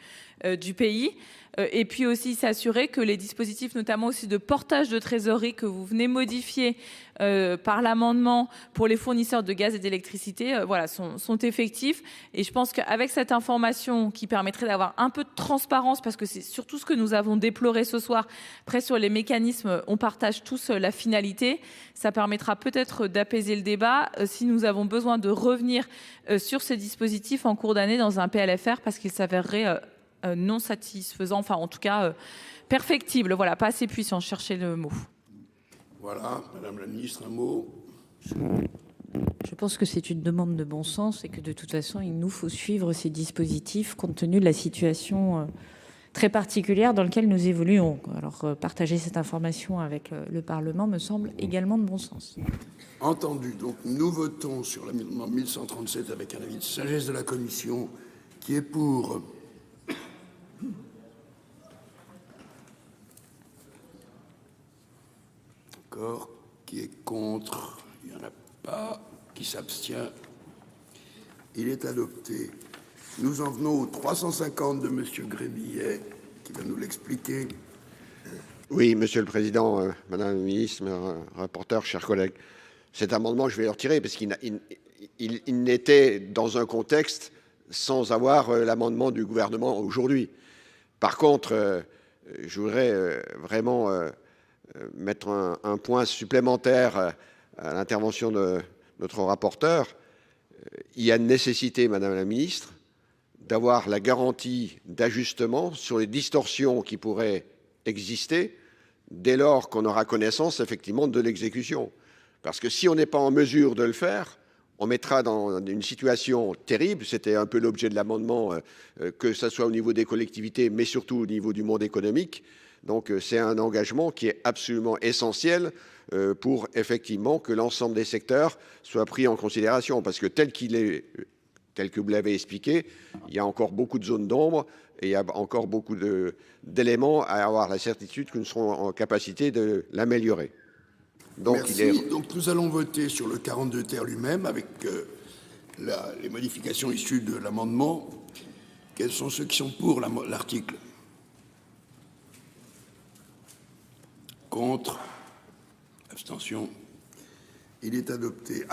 du pays, et puis aussi s'assurer que les dispositifs, notamment aussi de portage de trésorerie que vous venez modifier par l'amendement pour les fournisseurs de gaz et d'électricité, voilà, sont effectifs. Et je pense qu'avec cette information qui permettrait d'avoir un peu de transparence, parce que c'est surtout ce que nous avons déploré ce soir, après sur les mécanismes, on partage tous la finalité, ça permettra peut-être d'apaiser le débat si nous avons besoin de revenir sur ces dispositifs en cours d'année dans un PLFR, parce qu'il s'avérerait non satisfaisant, enfin en tout cas perfectible, voilà, pas assez puissant, chercher le mot. Voilà, Madame la Ministre, un mot. Je pense que c'est une demande de bon sens et que de toute façon, il nous faut suivre ces dispositifs compte tenu de la situation très particulière dans laquelle nous évoluons. Alors, partager cette information avec le Parlement me semble également de bon sens. Entendu. Donc, nous votons sur l'amendement 1137 avec un avis de sagesse de la commission qui est pour. D'accord. Qui est contre? Il n'y en a pas. Qui s'abstient? Il est adopté. Nous en venons au 350 de Monsieur Grébillet, qui va nous l'expliquer. Oui, Monsieur le Président, Madame la Ministre, rapporteur, chers collègues. Cet amendement, je vais le retirer parce qu'il n'était dans un contexte sans avoir l'amendement du gouvernement aujourd'hui. Par contre, je voudrais vraiment mettre un point supplémentaire à l'intervention de notre rapporteur. Il y a nécessité, Madame la Ministre, d'avoir la garantie d'ajustement sur les distorsions qui pourraient exister dès lors qu'on aura connaissance effectivement de l'exécution. Parce que si on n'est pas en mesure de le faire, on mettra dans une situation terrible, c'était un peu l'objet de l'amendement, que ce soit au niveau des collectivités, mais surtout au niveau du monde économique. Donc c'est un engagement qui est absolument essentiel pour effectivement que l'ensemble des secteurs soient pris en considération. Parce que tel qu'il est, tel que vous l'avez expliqué, il y a encore beaucoup de zones d'ombre et il y a encore beaucoup d'éléments à avoir la certitude que nous serons en capacité de l'améliorer. Donc, merci. Donc nous allons voter sur le 42 ter lui-même avec les modifications issues de l'amendement. Quels sont ceux qui sont pour l'article? Contre? Abstention? Il est adopté.